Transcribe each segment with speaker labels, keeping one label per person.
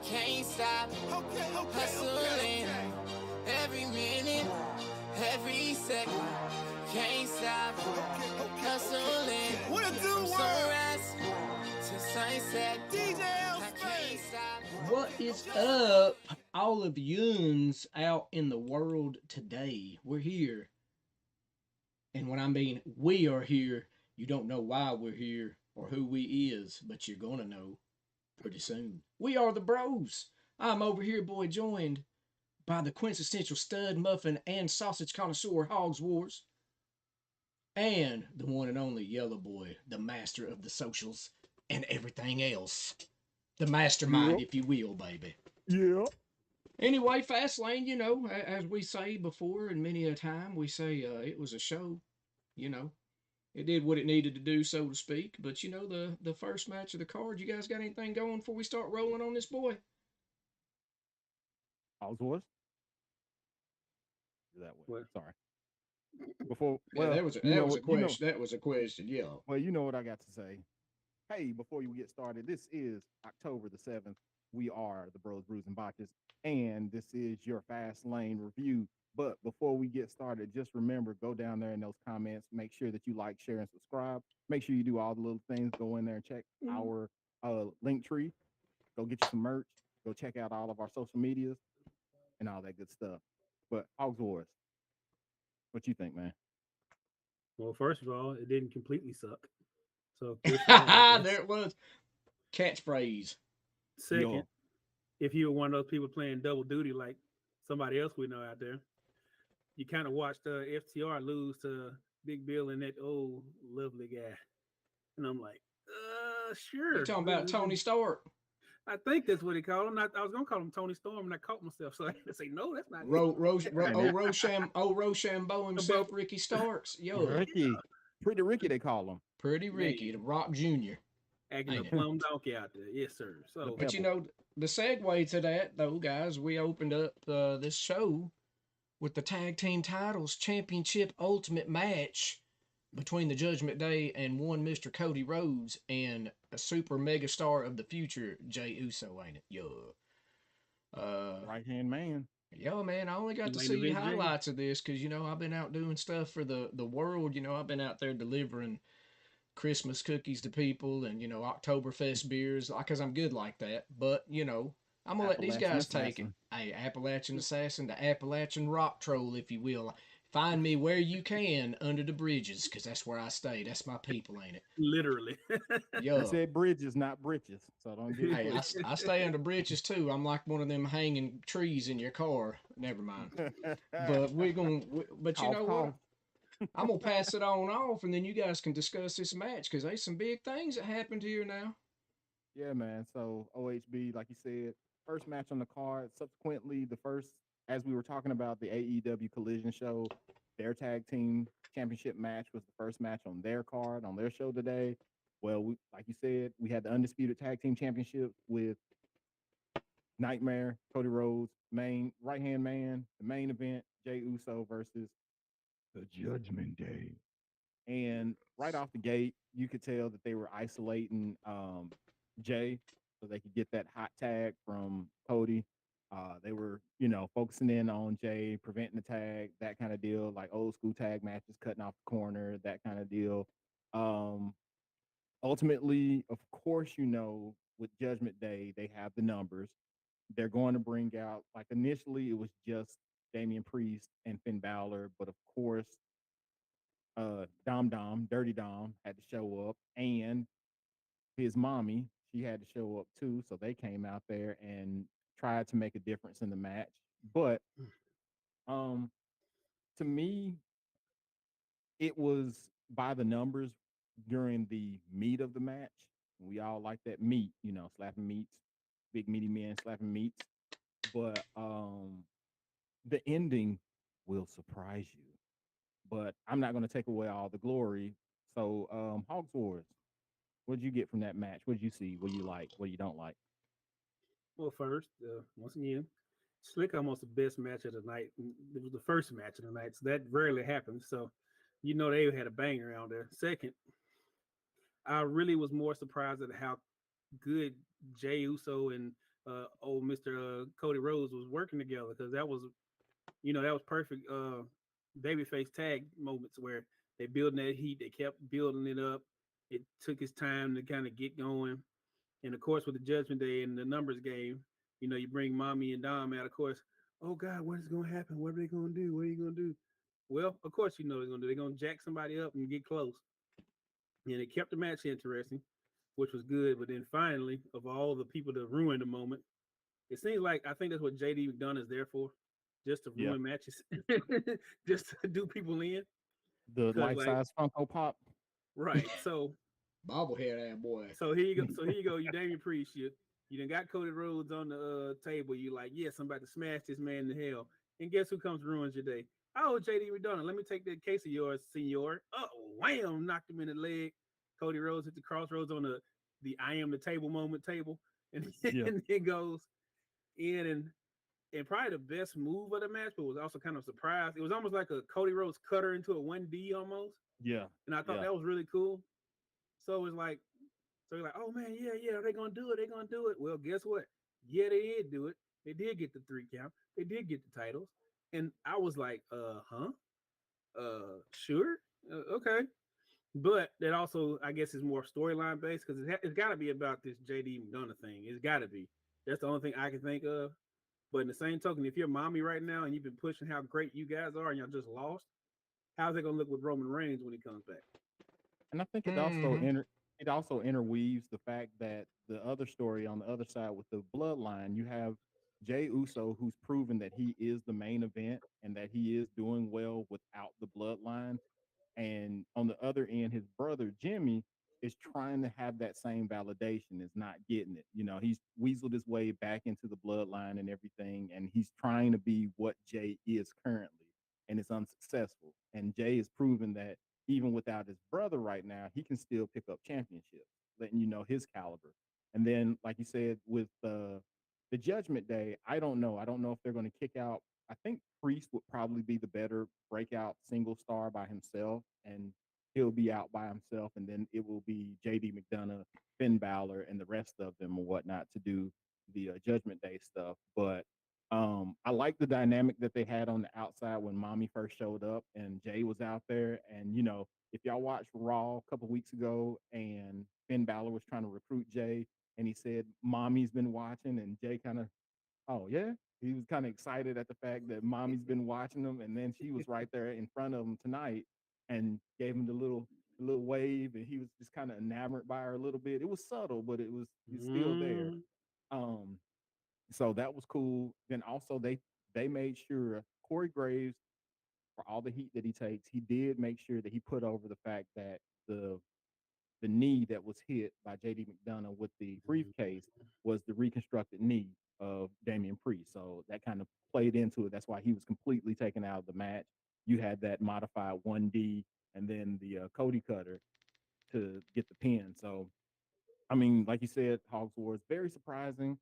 Speaker 1: Can't stop hustling every minute, every second. Can't stop hustling from sunrise to sunset. I can't stop.
Speaker 2: What is up, all of yuns out in the world today? We're here. And when I mean we are here, you don't know why we're here or who we is, but you're gonna know pretty soon. We are the bros. I'm over here, boy, joined by the quintessential stud, muffin, and sausage connoisseur Hogs Wars, and the one and only Yellow Boy, the master of the socials and everything else. The mastermind, if you will, baby.
Speaker 3: Yeah.
Speaker 2: Anyway, Fastlane, as we say before, and many a time we say it was a show, you know. It did what it needed to do, so to speak. But the first match of the card, you guys got anything going before we start rolling on this boy?
Speaker 3: Hogs Wars. That way.
Speaker 4: What?
Speaker 3: Sorry. Before,
Speaker 2: Yeah,
Speaker 3: well,
Speaker 2: that was a question. That was a question. Yeah.
Speaker 3: well, you know what I got to say. Hey, before you get started, this is October the 7th. We are the Bros, Brews, and Botches, and this is your Fast Lane review. But before we get started, just remember, go down there in those comments. Make sure that you like, share, and subscribe. Make sure you do all the little things. Go in there and check our link tree. Go get you some merch. Go check out all of our social medias and all that good stuff. But Hogs Wars, what you think, man?
Speaker 4: Well, first of all, it didn't completely suck. So good for them, I guess.
Speaker 2: There it was. Catchphrase.
Speaker 4: Second,
Speaker 3: Yo.
Speaker 4: if you were one of those people playing double duty like somebody else we know out there, you kind of watched FTR lose to Big Bill and that old lovely guy, and I'm like, sure.
Speaker 2: You're talking about Tony Stark.
Speaker 4: I think that's what he called him. I was gonna call him Tony Storm, and I caught myself, so I had to say no, that's not.
Speaker 2: Rochambeau himself, Ricky Starks. Yo,
Speaker 3: Ricky. Pretty Ricky, they call him.
Speaker 2: Pretty Ricky, the Rock Jr.
Speaker 4: Acting a
Speaker 2: Ain't it?
Speaker 4: plum donkey out there, yes, sir. So,
Speaker 2: But the segue to that, though, guys, we opened up this show with the Tag Team Titles Championship Ultimate Match between the Judgment Day and one Mr. Cody Rhodes and a super mega star of the future, Jey Uso, ain't it? Yeah.
Speaker 3: Right hand man.
Speaker 2: Yeah, man, I only got to
Speaker 4: Main
Speaker 2: see
Speaker 4: event, Jey.
Speaker 2: highlights of this because, I've been out doing stuff for the world. I've been out there delivering Christmas cookies to people and, Oktoberfest beers because I'm good like that. But, I'm going to let these guys take it. Hey, Appalachian Assassin, the Appalachian Rock Troll, if you will. Find me where you can under the bridges because that's where I stay. That's my people, ain't it?
Speaker 4: literally.
Speaker 2: Yo.
Speaker 3: I said bridges, not britches. So don't get
Speaker 2: Hey, I stay under bridges too. I'm like one of them hanging trees in your car. Never mind. But but you know what? I'm gonna pass it on off, and then you guys can discuss this match because there's some big things that happened here now.
Speaker 3: Yeah, man. So OHB, like you said, first match on the card. Subsequently, the first, as we were talking about the AEW Collision show, their tag team championship match was the first match on their card on their show today. Well, like you said, we had the undisputed tag team championship with Nightmare, Cody Rhodes, main right hand man, the main event, Jey Uso versus the Judgment Day. And right off the gate, you could tell that they were isolating Jey so they could get that hot tag from Cody. They were, focusing in on Jey, preventing the tag, that kind of deal, like old school tag matches, cutting off the corner, that kind of deal. Ultimately, of course, with Judgment Day, they have the numbers. They're going to bring out, like initially, it was just Damian Priest and Finn Balor, but of course, Dirty Dom had to show up, and his mommy, she had to show up too. So they came out there and tried to make a difference in the match. But to me, it was by the numbers during the meat of the match. We all like that meat, slapping meats, big meaty men slapping meats. But the ending will surprise you. But I'm not going to take away all the glory. So, Hogs Wars, what did you get from that match? What did you see? What you like? What you don't like?
Speaker 4: Well, first, once again, Slick almost the best match of the night. It was the first match of the night, so that rarely happens. So, they had a banger out there. Second, I really was more surprised at how good Jey Uso and old Mr. Cody Rhodes was working together, because that was, that was perfect babyface tag moments where they building that heat, they kept building it up. It took its time to kind of get going. And of course, with the Judgment Day and the numbers game, you bring Mommy and Dom out. Of course, oh God, what is going to happen? What are they going to do? What are you going to do? Well, of course, they're going to do. They're going to jack somebody up and get close. And it kept the match interesting, which was good. But then finally, of all the people that ruined the moment, it seems like I think that's what JD McDonough is there for, just to
Speaker 3: Yeah.
Speaker 4: ruin matches, just to do people in.
Speaker 3: The
Speaker 4: Because
Speaker 3: life size Funko Pop.
Speaker 4: right, so
Speaker 2: Bobblehead that boy.
Speaker 4: So here you go. So here you go. You Damian Priest. You done got Cody Rhodes on the table. You like, yes, I'm about to smash this man to hell. And guess who comes ruins your day? Oh, JD McDonough. Let me take that case of yours, senor. Oh, wham! Knocked him in the leg. Cody Rhodes hit the crossroads on the I am the table moment table, and,
Speaker 3: Yeah.
Speaker 4: and it goes in and probably the best move of the match, but was also kind of surprised. It was almost like a Cody Rhodes cutter into a 1D almost,
Speaker 3: Yeah.
Speaker 4: and I thought that was really cool. So it was like. So you're like, oh man, yeah, they're gonna do it. They're gonna do it. Well, guess what? Yeah, they did do it. They did get the 3 count. They did get the titles. And I was like, sure, okay. But that also, I guess, is more storyline based, because it's got to be about this JD McDonough thing. It's got to be. That's the only thing I can think of. But in the same token, if you're Mommy right now and you've been pushing how great you guys are and y'all just lost, how's it gonna look with Roman Reigns when he comes back?
Speaker 3: And I think it also interweaves the fact that the other story on the other side with the bloodline, you have Jay Uso, who's proven that he is the main event and that he is doing well without the bloodline. And on the other end, his brother Jimmy is trying to have that same validation, is not getting it. He's weaseled his way back into the bloodline and everything, and he's trying to be what Jay is currently, and it's unsuccessful. And Jay has proven that even without his brother right now, he can still pick up championships, letting you know his caliber. And then, like you said, with the Judgment Day, I don't know. I don't know if they're going to kick out. I think Priest would probably be the better breakout single star by himself, and he'll be out by himself, and then it will be JD McDonough, Finn Balor, and the rest of them or whatnot to do the Judgment Day stuff. But I like the dynamic that they had on the outside when Mommy first showed up and Jay was out there. And if y'all watched Raw a couple weeks ago and Finn Balor was trying to recruit Jay, and he said Mommy's been watching, and Jay kind of, oh yeah, he was kind of excited at the fact that Mommy's been watching him, and then she was right there in front of him tonight and gave him the little wave, and he was just kind of enamored by her a little bit. It was subtle, but he's still there. Um, so that was cool. Then also they made sure Corey Graves, for all the heat that he takes, he did make sure that he put over the fact that the knee that was hit by JD McDonough with the briefcase was the reconstructed knee of Damian Priest. So that kind of played into it. That's why he was completely taken out of the match. You had that modified 1D and then the Cody cutter to get the pin. So, I mean, like you said, Hogs Wars, very surprising.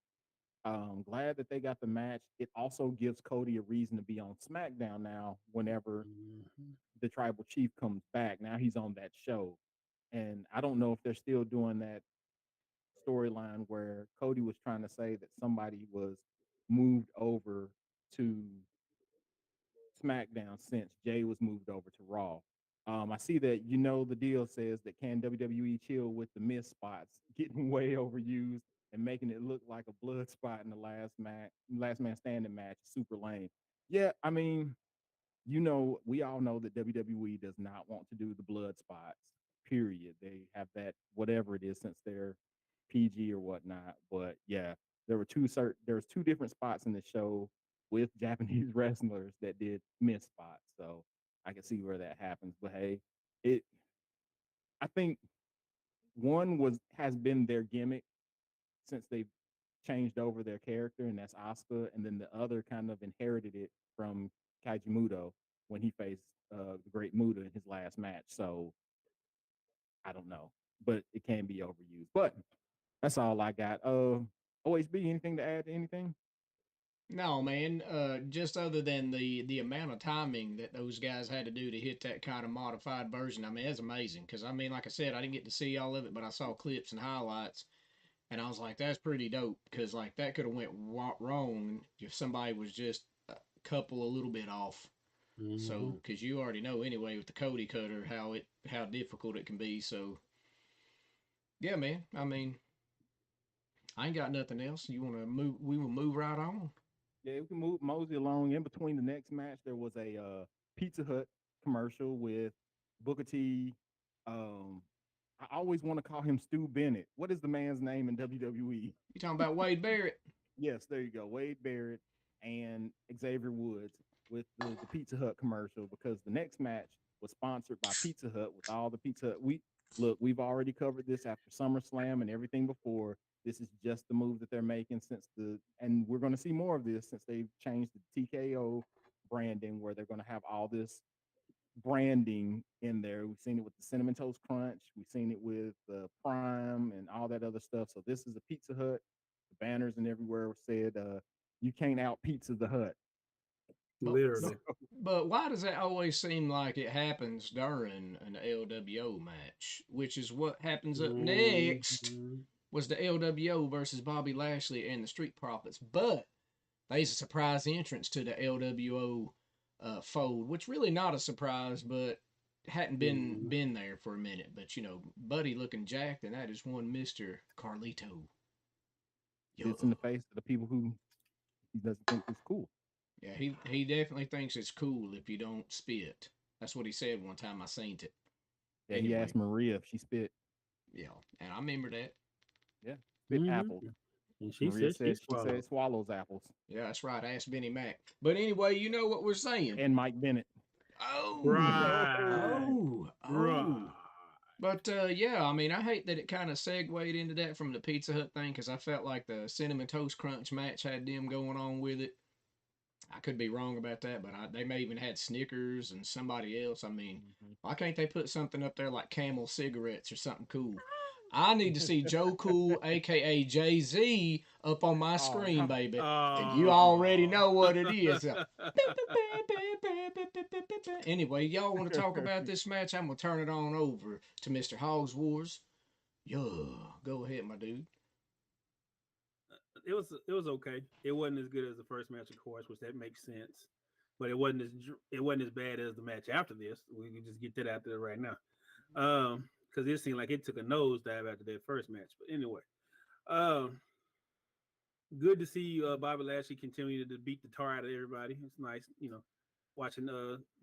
Speaker 3: Glad that they got the match. It also gives Cody a reason to be on SmackDown now whenever the tribal chief comes back. Now he's on that show. And I don't know if they're still doing that storyline where Cody was trying to say that somebody was moved over to SmackDown since Jay was moved over to Raw. I see that the deal says that can WWE chill with the miss spots getting way overused and making it look like a blood spot in the last man standing match, super lame. Yeah, I mean, we all know that WWE does not want to do the blood spots, period. They have that, whatever it is, since they're PG or whatnot. But yeah, there was two different spots in the show with Japanese wrestlers that did miss spots. So I can see where that happens. But hey, it I think one has been their gimmick since they've changed over their character, and that's Asuka, and then the other kind of inherited it from Kaiji Muto when he faced the Great Muta in his last match. So I don't know, but it can be overused. But that's all I got. OHB, anything to add to anything?
Speaker 2: No, man. Just other than the amount of timing that those guys had to do to hit that kind of modified version, I mean, it's amazing. Because I mean, like I said, I didn't get to see all of it, but I saw clips and highlights. And I was like, that's pretty dope because like that could have went wrong if somebody was just a couple a little bit off.
Speaker 4: Mm-hmm.
Speaker 2: So because you already know anyway with the Cody cutter how difficult it can be. So yeah, man. I mean, I ain't got nothing else. You want to move? We will move right on.
Speaker 3: Yeah, we can move mosey along. In between the next match, there was a Pizza Hut commercial with Booker T. Um, I always want to call him Stu Bennett. What is the man's name in WWE?
Speaker 2: You talking about Wade Barrett?
Speaker 3: Yes, there you go. Wade Barrett and Xavier Woods with the Pizza Hut commercial because the next match was sponsored by Pizza Hut with all the Pizza Hut. We've already covered this after SummerSlam and everything before. This is just the move that they're making and we're going to see more of this since they've changed the TKO branding where they're going to have all this branding in there. We've seen it with the Cinnamon Toast Crunch. We've seen it with Prime and all that other stuff. So this is a Pizza Hut. The banners and everywhere said, "You can't out Pizza the Hut."
Speaker 2: But,
Speaker 4: Literally.
Speaker 2: but why does that always seem like it happens during an LWO match? Which is what happens up next
Speaker 4: Mm-hmm.
Speaker 2: was the LWO versus Bobby Lashley and the Street Profits. But there's a surprise entrance to the LWO fold, which really not a surprise, but hadn't
Speaker 4: Mm-hmm.
Speaker 2: been there for a minute. But you know, Buddy looking jacked, and that is one Mister Carlito. Yeah,
Speaker 3: It's in the face of the people who he doesn't think is cool.
Speaker 2: yeah, he definitely thinks it's cool if you don't spit. That's what he said one time. I seen it.
Speaker 3: Yeah, he
Speaker 2: Anyway,
Speaker 3: asked Maria if she spit.
Speaker 2: yeah, and I remember that.
Speaker 3: Yeah, spit apples.
Speaker 4: Mm-hmm. And she
Speaker 3: Maria
Speaker 4: said she
Speaker 3: said she
Speaker 4: swallowed.
Speaker 3: said swallows apples.
Speaker 2: Yeah, that's right. Ask Benny Mac. But anyway, you know what we're saying.
Speaker 3: And Mike Bennett.
Speaker 2: Oh,
Speaker 4: Right. Right.
Speaker 2: oh. But yeah, I mean, I hate that it kind of segued into that from the Pizza Hut thing because I felt like the Cinnamon Toast Crunch match had them going on with it. I could be wrong about that, but they may even had Snickers and somebody else. I mean,
Speaker 3: Mm-hmm.
Speaker 2: why can't they put something up there like Camel cigarettes or something cool? I need to see Joe Cool, aka Jay Z, up on my
Speaker 3: Oh,
Speaker 2: screen, baby, and you already
Speaker 4: Oh.
Speaker 2: know what it is. Anyway, y'all want to talk about this match? I'm gonna turn it on over to Mr. Hogs Wars. Yeah, go ahead, my dude.
Speaker 4: It was okay. It wasn't as good as the first match, of course, which that makes sense. But it wasn't as bad as the match after this. We can just get that out there right now. Because it seemed like it took a nosedive after that first match. But anyway, um, good to see Bobby Lashley continue to beat the tar out of everybody. It's nice, watching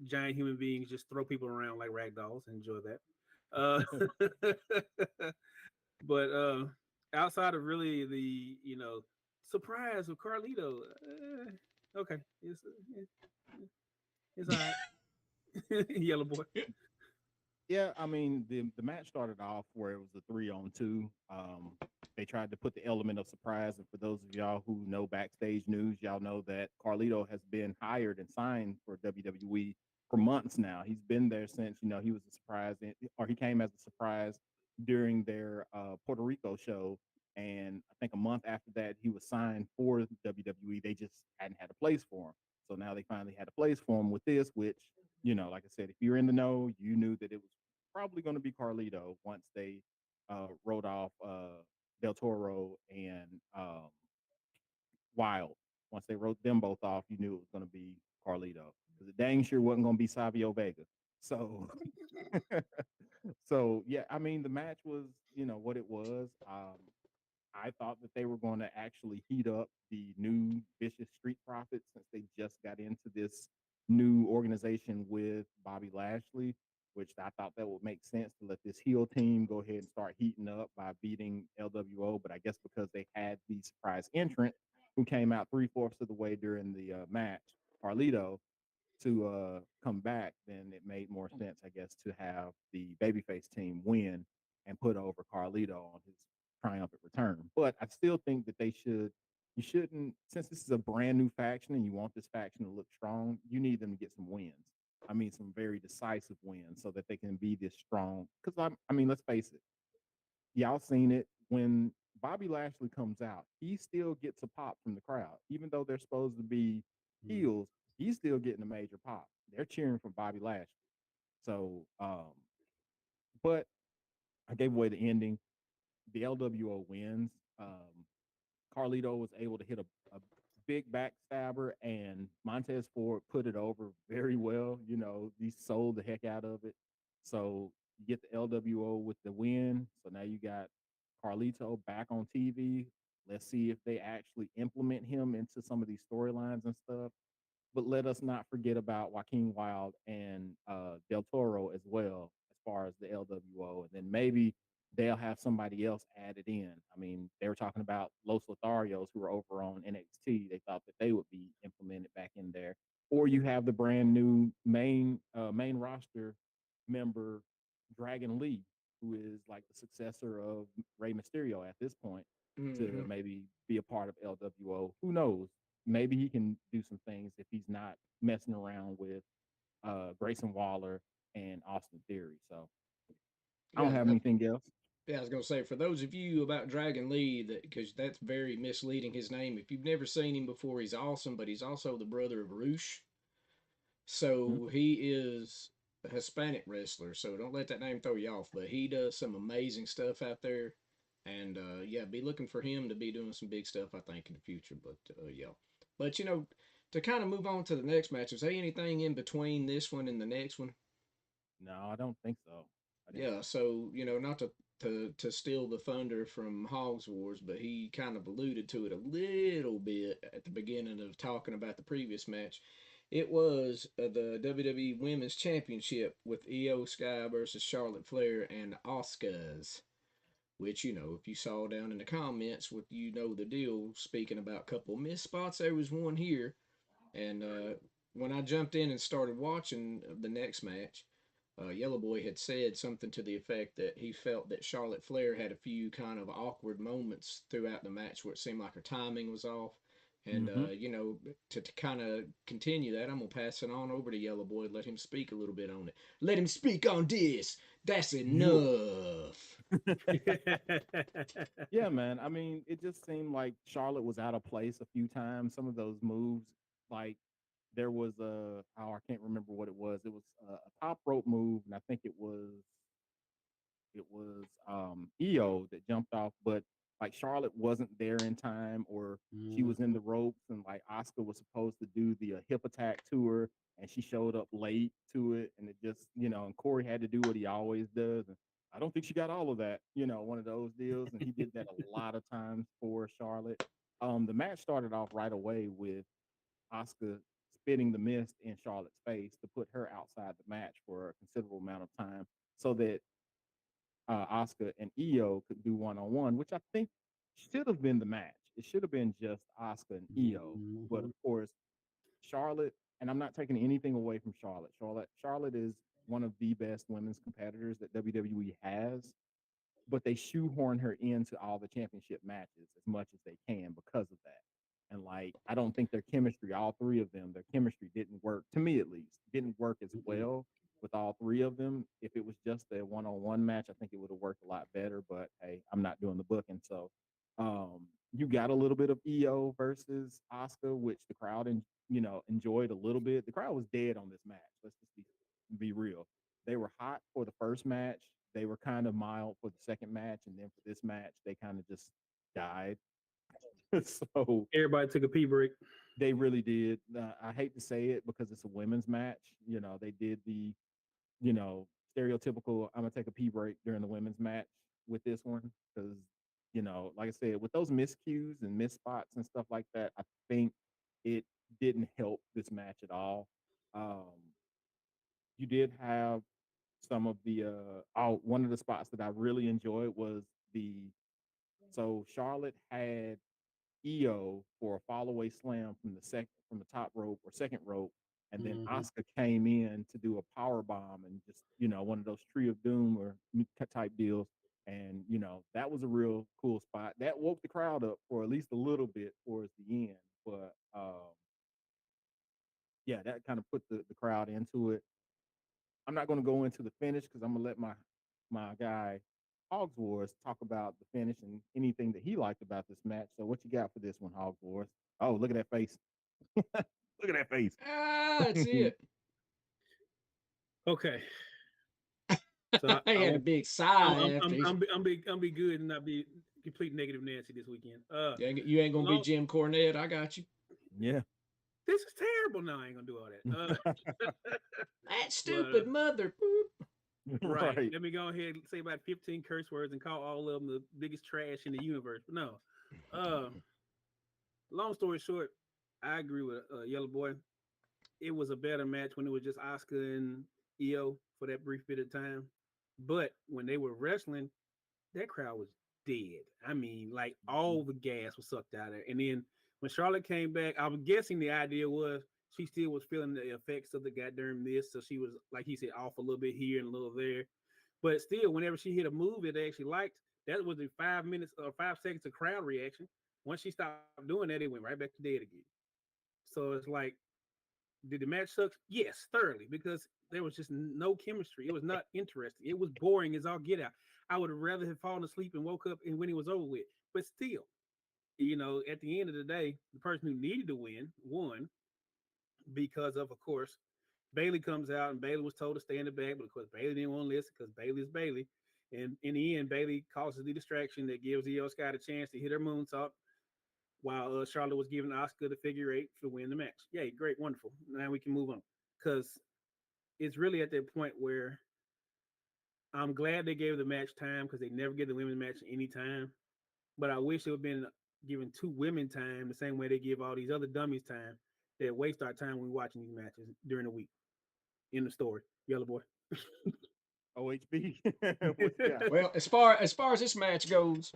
Speaker 4: giant human beings just throw people around like rag dolls. Enjoy that. But outside of really the surprise of Carlito, okay, it's all right. Yellow boy.
Speaker 3: yeah. I mean, the match started off where it was a 3-on-2. They tried to put the element of surprise, and for those of y'all who know backstage news, y'all know that Carlito has been hired and signed for WWE for months now. He's been there since he was a surprise, or he came as a surprise during their Puerto Rico show. And I think a month after that, he was signed for WWE. They just hadn't had a place for him. So now they finally had a place for him with this, which, like I said, if you're in the know, you knew that it was probably going to be Carlito once they wrote off Del Toro and Wild. Once they wrote them both off, you knew it was going to be Carlito because it dang sure wasn't going to be Savio Vega. So, so yeah, I mean, the match was, what it was. I thought that they were going to actually heat up the new Vicious Street Profits since they just got into this new organization with Bobby Lashley, which I thought that would make sense to let this heel team go ahead and start heating up by beating LWO. But I guess because they had the surprise entrant who came out 3/4 of the way during the match, Carlito, to come back, then it made more sense, I guess, to have the babyface team win and put over Carlito on his triumphant return. But I still think that you shouldn't, since this is a brand new faction and you want this faction to look strong, you need them to get some wins. I mean, some very decisive wins so that they can be this strong. Because I mean, let's face it, y'all seen it when Bobby Lashley comes out, he still gets a pop from the crowd, even though they're supposed to be heels. He's still getting a major pop. They're cheering for Bobby Lashley. So, but I gave away the ending. The LWO wins. Um, Carlito was able to hit a big backstabber, and Montez Ford put it over very well. He sold the heck out of it. So you get the LWO with the win. So now you got Carlito back on TV. Let's see if they actually implement him into some of these storylines and stuff. But let us not forget about Joaquin Wild and Del Toro as well, as far as the LWO. And then maybe they'll have somebody else added in. I mean, they were talking about Los Lotharios who were over on NXT. They thought that they would be implemented back in there. Or you have the brand new main roster member, Dragon Lee, who is like the successor of Rey Mysterio at this point, to
Speaker 2: Mm-hmm.
Speaker 3: maybe be a part of LWO. Who knows? Maybe he can do some things if he's not messing around with Grayson Waller and Austin Theory. So I don't
Speaker 2: Yeah,
Speaker 3: have anything else.
Speaker 2: yeah, I was gonna say for those of you about Dragon Lee, that because that's very misleading. His name, if you've never seen him before, he's awesome, but he's also the brother of Roosh.
Speaker 3: Mhm.
Speaker 2: So he is a Hispanic wrestler. So don't let that name throw you off. But he does some amazing stuff out there, and yeah, be looking for him to be doing some big stuff. I think in the future. But yeah, but to kind of move on to the next match, is there anything in between this one and the next one?
Speaker 3: No, I don't think so. I didn't
Speaker 2: Yeah,
Speaker 3: see.
Speaker 2: so not to steal the thunder from Hogs Wars, but he kind of alluded to it a little bit at the beginning of talking about the previous match. It was the WWE Women's Championship with Io Sky versus Charlotte Flair and Asuka's. Which if you saw down in the comments, with the deal. Speaking about a couple missed spots, there was one here, and when I jumped in and started watching the next match, Yellow Boy had said something to the effect that he felt that Charlotte Flair had a few kind of awkward moments throughout the match where it seemed like her timing was off. And,
Speaker 3: Mm-hmm.
Speaker 2: to kind of continue that, I'm going to pass it on over to Yellow Boy, let him speak a little bit on it. Let him speak on this. That's
Speaker 3: You.
Speaker 2: enough.
Speaker 3: Yeah, man. I mean, it just seemed like Charlotte was out of place a few times. Some of those moves, like there was oh, I can't remember what it was. It was a top rope move, and I think it was Io that jumped off, but like Charlotte wasn't there in time, or she was in
Speaker 4: Mhm.
Speaker 3: the ropes, and like Asuka was supposed to do the hip attack to her, and she showed up late to it, and it just and Corey had to do what he always does, and I don't think she got all of that, one of those deals, and he did that a lot of times for Charlotte. The match started off right away with Asuka spitting the mist in Charlotte's face to put her outside the match for a considerable amount of time, so that Asuka and Io could do one on one, which I think should have been the match. It should have been just Asuka and Io, but of
Speaker 4: Mhm.
Speaker 3: course Charlotte. And I'm not taking anything away from Charlotte. Charlotte is one of the best women's competitors that WWE has, but they shoehorn her into all the championship matches as much as they can because of that. And like, I don't think their chemistry, all three of them, their chemistry didn't work, to me at least, didn't work as
Speaker 4: Mhm.
Speaker 3: well with all three of them. If it was just a one-on-one match, I think it would have worked a lot better. But hey, I'm not doing the booking, so you got a little bit of EO versus Oscar, which the crowd enjoyed a little bit. The crowd was dead on this match. Let's just be real. They were hot for the first match. They were kind of mild for the second match, and then for this match, they kind of just died. So
Speaker 4: Everybody took a pee break.
Speaker 3: they really did. I hate to say it because it's a women's match. They did the you know stereotypical. I'm gonna take a pee break during the women's match with this one because like I said, with those miscues and miss spots and stuff like that, I think it didn't help this match at all. Um, you did have some of the one of the spots that I really enjoyed was the so Charlotte had EO for a fall away slam from the top rope or second rope, and then
Speaker 4: Mhm.
Speaker 3: Asuka came in to do a power bomb and just one of those tree of doom or type deals, and that was a real cool spot that woke the crowd up for at least a little bit towards the end, but yeah, that kind of put the crowd into it. I'm not going to go into the finish because I'm gonna let my guy Hogs Wars talk about the finish and anything that he liked about this match. So what you got for this one, Hogs Wars? Oh, look at that face! Look at that face!
Speaker 2: Ah, that's it.
Speaker 4: Okay, so
Speaker 2: I
Speaker 4: I
Speaker 2: had a
Speaker 4: won't.
Speaker 2: big
Speaker 4: I'm
Speaker 2: sigh
Speaker 4: I'm
Speaker 2: after
Speaker 4: I'm
Speaker 2: he.
Speaker 4: I'm be, I'm be I'm be good and not be. complete negative Nancy this weekend.
Speaker 2: You ain't gonna be
Speaker 4: long,
Speaker 2: Jim Cornette. I got you.
Speaker 3: Yeah.
Speaker 4: this is terrible. No, I ain't gonna do all that.
Speaker 2: That
Speaker 4: Well,
Speaker 2: stupid mother.
Speaker 4: right.
Speaker 3: Right.
Speaker 4: Let me go ahead and say about 15 curse words and call all of them the biggest trash in the universe. But no. Long story short, I agree with Yellow Boy. It was a better match when it was just Asuka and EO for that brief bit of time. But when they were wrestling, that crowd was dead. I mean, like all the gas was sucked out of there. And then when Charlotte came back, I'm guessing the idea was she still was feeling the effects of the goddamn this. So she was, like he said, off a little bit here and a little there. But still, whenever she hit a move that they actually liked, that was the 5 minutes or 5 seconds of crowd reaction. Once she stopped doing that, it went right back to dead again. So it's like, did the match suck? Yes, thoroughly, because there was just no chemistry. It was not interesting. It was boring as all get out. I would have rather have fallen asleep and woke up and when it was over with. But still, at the end of the day, the person who needed to win won because of course, Bailey comes out and Bailey was told to stay in the back, but of course Bailey didn't want to listen because Bailey is Bailey. And in the end, Bailey causes the distraction that gives Io Sky a chance to hit her moonsault while Charlotte was giving Asuka the figure eight to win the match. Yay, great, wonderful. Now we can move on because it's really at that point where I'm glad they gave the match time because they never give the women's match any time. But I wish it would have been given two women time the same way they give all these other dummies time that waste our time when we're watching these matches during the week. In the story, Yellow Boy.
Speaker 3: OHB. What you got?
Speaker 2: Well, as this match goes,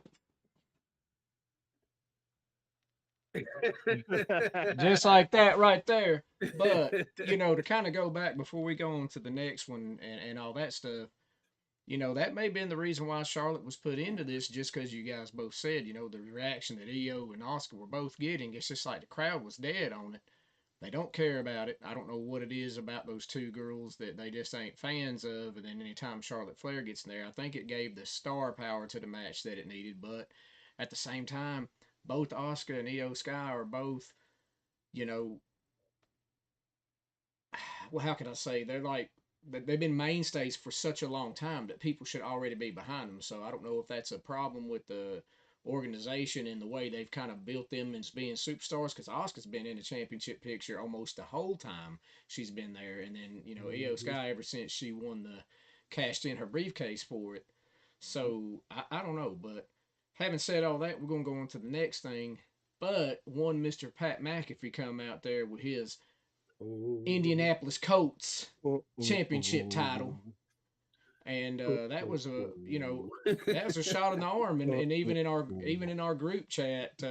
Speaker 2: just like that right there. But to kind of go back before we go on to the next one and all that stuff, that may have been the reason why Charlotte was put into this, just because you guys both said, the reaction that Io and Asuka were both getting. It's just like the crowd was dead on it. They don't care about it. I don't know what it is about those two girls that they just ain't fans of. And then anytime Charlotte Flair gets in there, I think it gave the star power to the match that it needed. But at the same time, both Asuka and Io Sky are both, you know, well, how can I say? They're like, they've been mainstays for such a long time that people should already be behind them. So I don't know if that's a problem with the organization and the way they've kind of built them as being superstars, because Asuka's been in the championship picture almost the whole time she's been there. And then, Io Sky ever since she won cashed in her briefcase for it. So I don't know. But having said all that, we're going to go on to the next thing. But one Mr. Pat McAfee come out there with his Indianapolis Colts championship title. And that was a shot in the arm. And even in our group chat,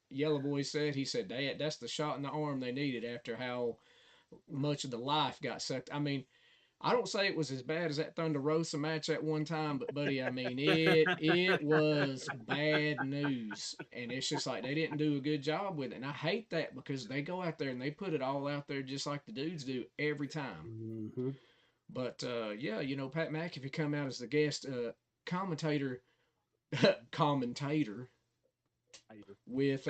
Speaker 2: Yellow Boy said, he said, "Dad, that's the shot in the arm they needed after how much of the life got sucked." I mean, I don't say it was as bad as that Thunder Rosa match at one time, but buddy, I mean, it was bad news. And it's just like they didn't do a good job with it. And I hate that because they go out there and they put it all out there just like the dudes do every time.
Speaker 4: Mm-hmm.
Speaker 2: But yeah, Pat McAfee come out as the guest commentator with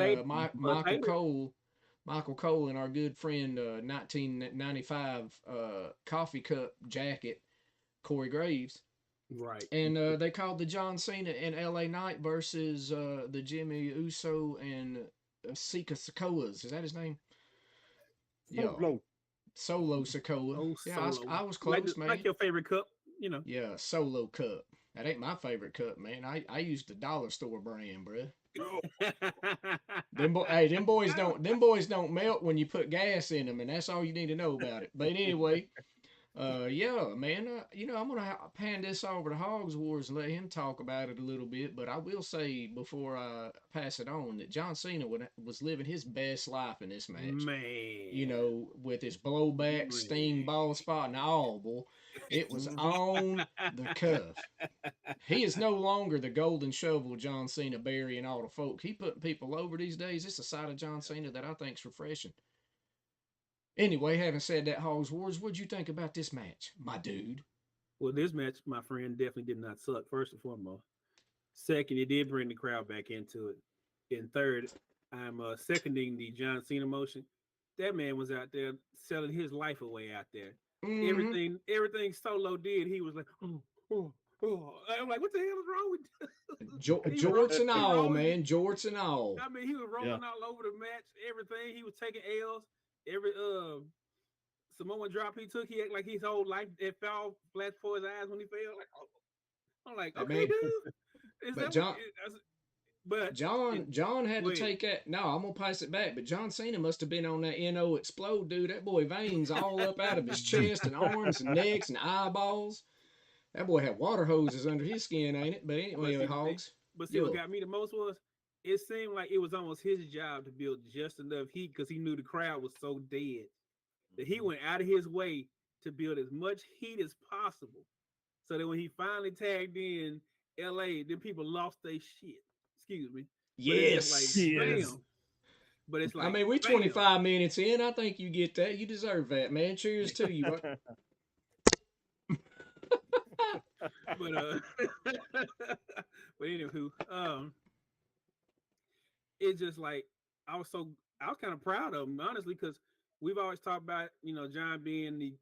Speaker 2: Michael Cole and our good friend 1995 coffee cup jacket Corey Graves.
Speaker 4: Right.
Speaker 2: And they called the John Cena and LA Knight versus the Jimmy Uso and Sika Sikoas. Is that his name? Yeah. Solo Sikoa.
Speaker 4: Oh,
Speaker 2: yeah,
Speaker 4: Solo.
Speaker 2: I was close, man.
Speaker 4: Like your favorite cup,
Speaker 2: Yeah, Solo cup. That ain't my favorite cup, man. I use the dollar store brand, bruh. Them boys don't melt when you put gas in them, and that's all you need to know about it. But anyway, yeah, man. I'm gonna pan this over to Hogs Wars and let him talk about it a little bit. But I will say before I pass it on that John Cena was living his best life in this match.
Speaker 4: Man,
Speaker 2: with his blowback, steam ball spot, and all, boy, it was on the cuff. He is no longer the golden shovel John Cena burying all the folk. He putting people over these days. It's a side of John Cena that I think's refreshing. Anyway, having said that, Hogs Wars, what'd you think about this match, my dude?
Speaker 4: Well, this match, my friend, definitely did not suck, first and foremost. Second, it did bring the crowd back into it. And third, I'm seconding the John Cena motion. That man was out there selling his life away out there.
Speaker 2: Mm-hmm.
Speaker 4: Everything Solo did, he was like, oh, I'm like, what the hell is wrong with he was
Speaker 2: Jorts and
Speaker 4: he
Speaker 2: all,
Speaker 4: rolling.
Speaker 2: man. Jorts and all.
Speaker 4: I mean, he was
Speaker 3: Yeah.
Speaker 4: rolling all over the match, everything. He was taking L's. Every Samoan drop he took, he act like his whole life it fell flat for his eyes when he fell. Like, oh. I'm like,
Speaker 2: I
Speaker 4: okay,
Speaker 2: mean,
Speaker 4: dude, is
Speaker 2: but
Speaker 4: that what? But it,
Speaker 2: John had
Speaker 4: go
Speaker 2: to
Speaker 4: ahead.
Speaker 2: take that. No, I'm gonna pass it back. But John Cena must have been on that NO explode, dude. That boy veins all up out of his chest and arms and necks and eyeballs. That boy had water hoses under his skin, ain't it? But
Speaker 4: But
Speaker 2: anyway,
Speaker 4: see the thing,
Speaker 2: Hogs.
Speaker 4: but see what
Speaker 2: Yo,
Speaker 4: got me the most was it seemed like it was almost his job to build just enough heat because he knew the crowd was so dead that he went out of his way to build as much heat as possible, so that when he finally tagged in LA, then people lost their shit. Excuse me, but it's just like
Speaker 2: yes.
Speaker 3: Yes.
Speaker 4: bam. But it's
Speaker 2: I
Speaker 4: like
Speaker 2: mean, we
Speaker 4: bam.
Speaker 2: 25 minutes in. I think you get that. You deserve that, man. Cheers to you.
Speaker 4: But but anywho, it's just like I was so I was kind of proud of him honestly because we've always talked about John being the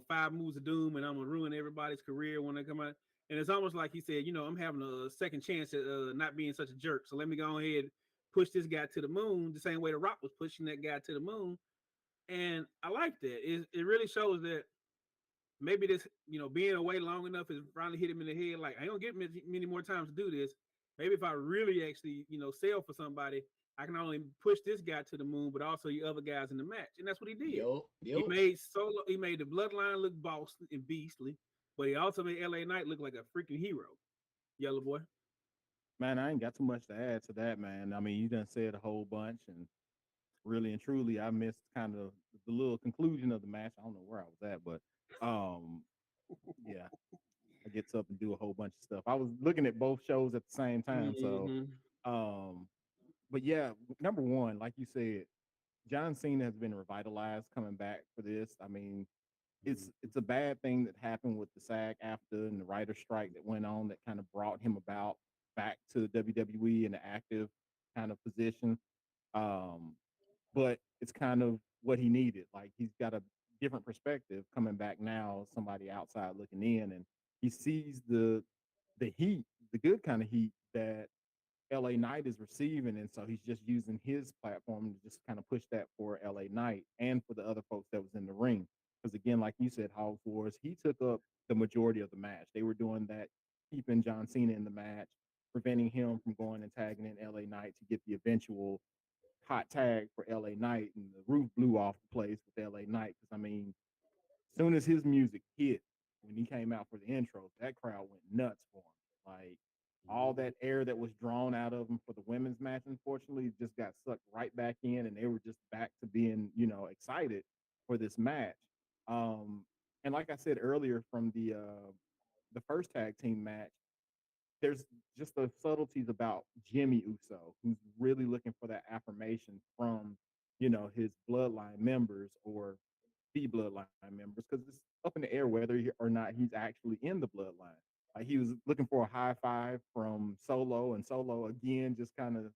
Speaker 4: 5 moves of doom and I'm gonna ruin everybody's career when they come out. And it's almost like he said, I'm having a second chance at not being such a jerk. So let me go ahead and push this guy to the moon the same way the Rock was pushing that guy to the moon. And I like that. It really shows that maybe this, being away long enough has finally hit him in the head. Like, I don't get many more times to do this. Maybe if I really actually, sell for somebody, I can not only push this guy to the moon, but also the other guys in the match. And that's what he did. He
Speaker 2: Yo.
Speaker 4: made the bloodline look boss and beastly, but he also made LA Knight look like a freaking hero. Yellow boy.
Speaker 3: Man, I ain't got too much to add to that, man. I mean, you done said a whole bunch, and really and truly, I missed kind of the little conclusion of the match. I don't know where I was at, but yeah, I gets up and do a whole bunch of stuff. I was looking at both shows at the same time, so
Speaker 4: Mm-hmm.
Speaker 3: um, but yeah, number one, like you said, John Cena has been revitalized coming back for this. I mean, it's a bad thing that happened with the SAG after and the writer strike that went on that kind of brought him about back to WWE in an active kind of position. Um, but it's kind of what he needed. Like he's got a different perspective coming back now, somebody outside looking in, and he sees the heat, the good kind of heat that LA Knight is receiving, and so he's just using his platform to just kind of push that for LA Knight and for the other folks that was in the ring. Because again, like you said, Hogs Wars, he took up the majority of the match. They were doing that, keeping John Cena in the match, preventing him from going and tagging in LA Knight to get the eventual hot tag for LA Knight, and the roof blew off the place with LA Knight. Because I mean, as soon as his music hit, when he came out for the intro, that crowd went nuts for him. Like all that air that was drawn out of him for the women's match, unfortunately, just got sucked right back in, and they were just back to being, excited for this match. Um, and like I said earlier, from the first tag team match, there's just the subtleties about Jimmy Uso, who's really looking for that affirmation from, his bloodline members or the bloodline members, because it's up in the air whether or not he's actually in the bloodline. Like he was looking for a high five from Solo, and Solo again just kind of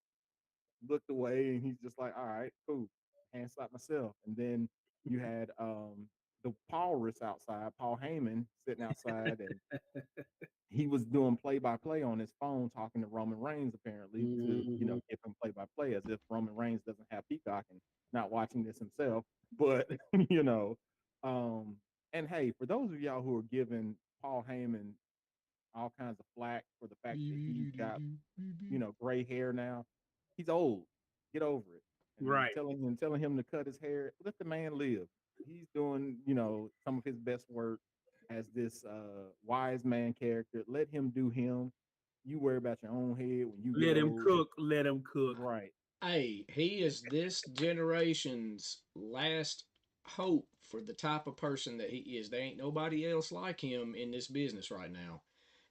Speaker 3: looked away, and he's just like, "All right, cool, hand slap myself." And then you had the Paulrus outside, Paul Heyman sitting outside, and he was doing play by play on his phone, talking to Roman Reigns apparently to
Speaker 4: Mm-hmm.
Speaker 3: give him play by play, as if Roman Reigns doesn't have Peacock and not watching this himself. But you know, um, and hey, for those of y'all who are giving Paul Heyman all kinds of flack for the fact that he's got gray hair now, he's old. Get over it. And
Speaker 4: Right.
Speaker 3: telling him to cut his hair, let the man live. He's doing, some of his best work as this wise man character. Let him do him. You worry about your own head when you get
Speaker 4: Let him
Speaker 3: old.
Speaker 4: cook. Let him cook.
Speaker 3: Right.
Speaker 2: Hey, he is this generation's last hope for the type of person that he is. There ain't nobody else like him in this business right now.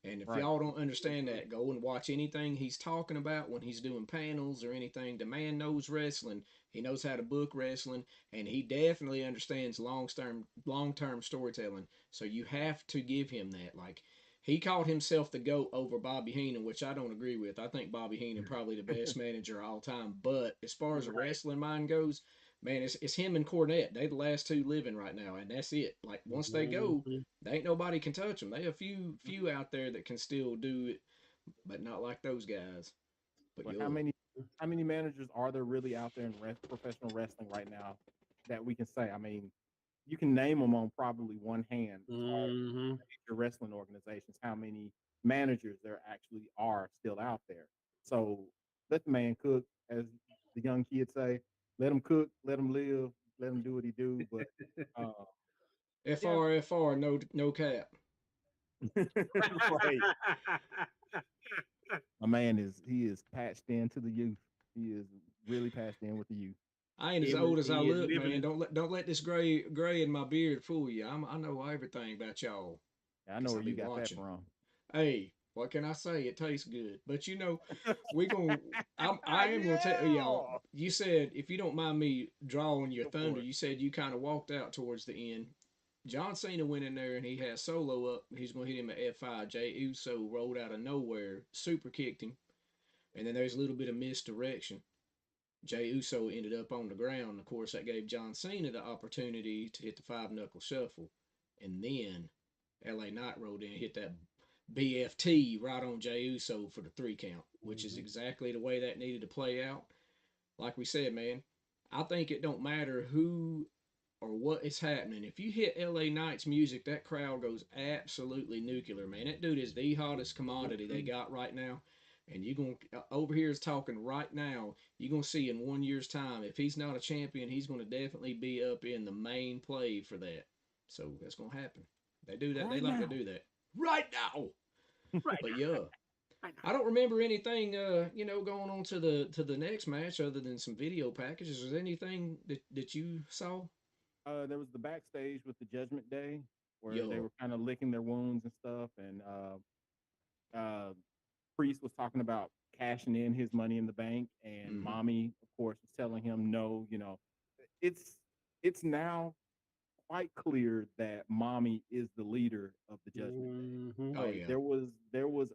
Speaker 2: And if
Speaker 3: Right.
Speaker 2: y'all don't understand that, go and watch anything he's talking about when he's doing panels or anything. The man knows wrestling. He knows how to book wrestling, and he definitely understands long term storytelling. So you have to give him that. Like he called himself the GOAT over Bobby Heenan, which I don't agree with. I think Bobby Heenan probably the best manager of all time. But as far as a
Speaker 4: Right.
Speaker 2: wrestling mind goes, man, it's him and Cornette. They the last two living right now, and that's it. Like once they go,
Speaker 4: Mhm.
Speaker 2: they ain't nobody can touch them. They a few out there that can still do it, but not like those guys. But
Speaker 3: But
Speaker 2: yo,
Speaker 3: how many managers are there really out there in professional wrestling right now that we can say? I mean, you can name them on probably one hand as far as
Speaker 4: Mhm.
Speaker 3: major wrestling organizations. How many managers there actually are still out there? So let the man cook, as the young kids say. Let him cook, let him live, let him do what he do. But uh, yeah,
Speaker 2: FR, no cap.
Speaker 3: right. My man is patched into the youth. He is really patched in with the youth.
Speaker 2: I ain't as
Speaker 4: Him,
Speaker 2: old as I
Speaker 4: he is
Speaker 2: look,
Speaker 4: living
Speaker 2: man.
Speaker 4: it.
Speaker 2: Don't let this gray in my beard fool you. I know everything about y'all
Speaker 3: I know
Speaker 2: because I
Speaker 3: where you
Speaker 2: be
Speaker 3: got that
Speaker 2: watching.
Speaker 3: from.
Speaker 2: Hey, what can I say? It tastes good. But we gonna I am gonna tell y'all.
Speaker 3: Yeah.
Speaker 2: You said if you don't mind me drawing your
Speaker 3: Go
Speaker 2: thunder,
Speaker 3: for it.
Speaker 2: you said you kind of walked out towards the end. John Cena went in there and he had Solo up. He's gonna hit him at F5. Jay Uso rolled out of nowhere, super kicked him, and then there's a little bit of misdirection. Jay Uso ended up on the ground. Of course, that gave John Cena the opportunity to hit the five knuckle shuffle. And then LA Knight rolled in and hit that BFT right on Jey Uso for the 3 count, which is
Speaker 4: Mhm.
Speaker 2: exactly the way that needed to play out. Like we said, man, I think it don't matter who or what is happening. If you hit LA Knight's music, that crowd goes absolutely nuclear, man. That dude is the hottest commodity they got right now. And you going to over here is talking right now. You're gonna see in 1 year's time, if he's not a champion, he's gonna definitely be up in the main play for that. So that's gonna happen. They do that. They
Speaker 3: Right
Speaker 2: like to
Speaker 3: now.
Speaker 2: do that right now.
Speaker 4: Right
Speaker 2: But
Speaker 4: now.
Speaker 2: yeah,
Speaker 4: Right now.
Speaker 2: I don't remember anything. Going on to the next match other than some video packages. Was there anything that you saw?
Speaker 3: There was the backstage with the Judgment Day where they
Speaker 2: Yo,
Speaker 3: were kind of licking their wounds and stuff, and Priest was talking about cashing in his money in the bank, and
Speaker 2: mm-hmm.
Speaker 3: Mommy, of course, was telling him no. It's it's now quite clear that Mommy is the leader of the Judgment Day.
Speaker 4: Mhm.
Speaker 2: Oh
Speaker 3: Like
Speaker 2: yeah,
Speaker 3: there was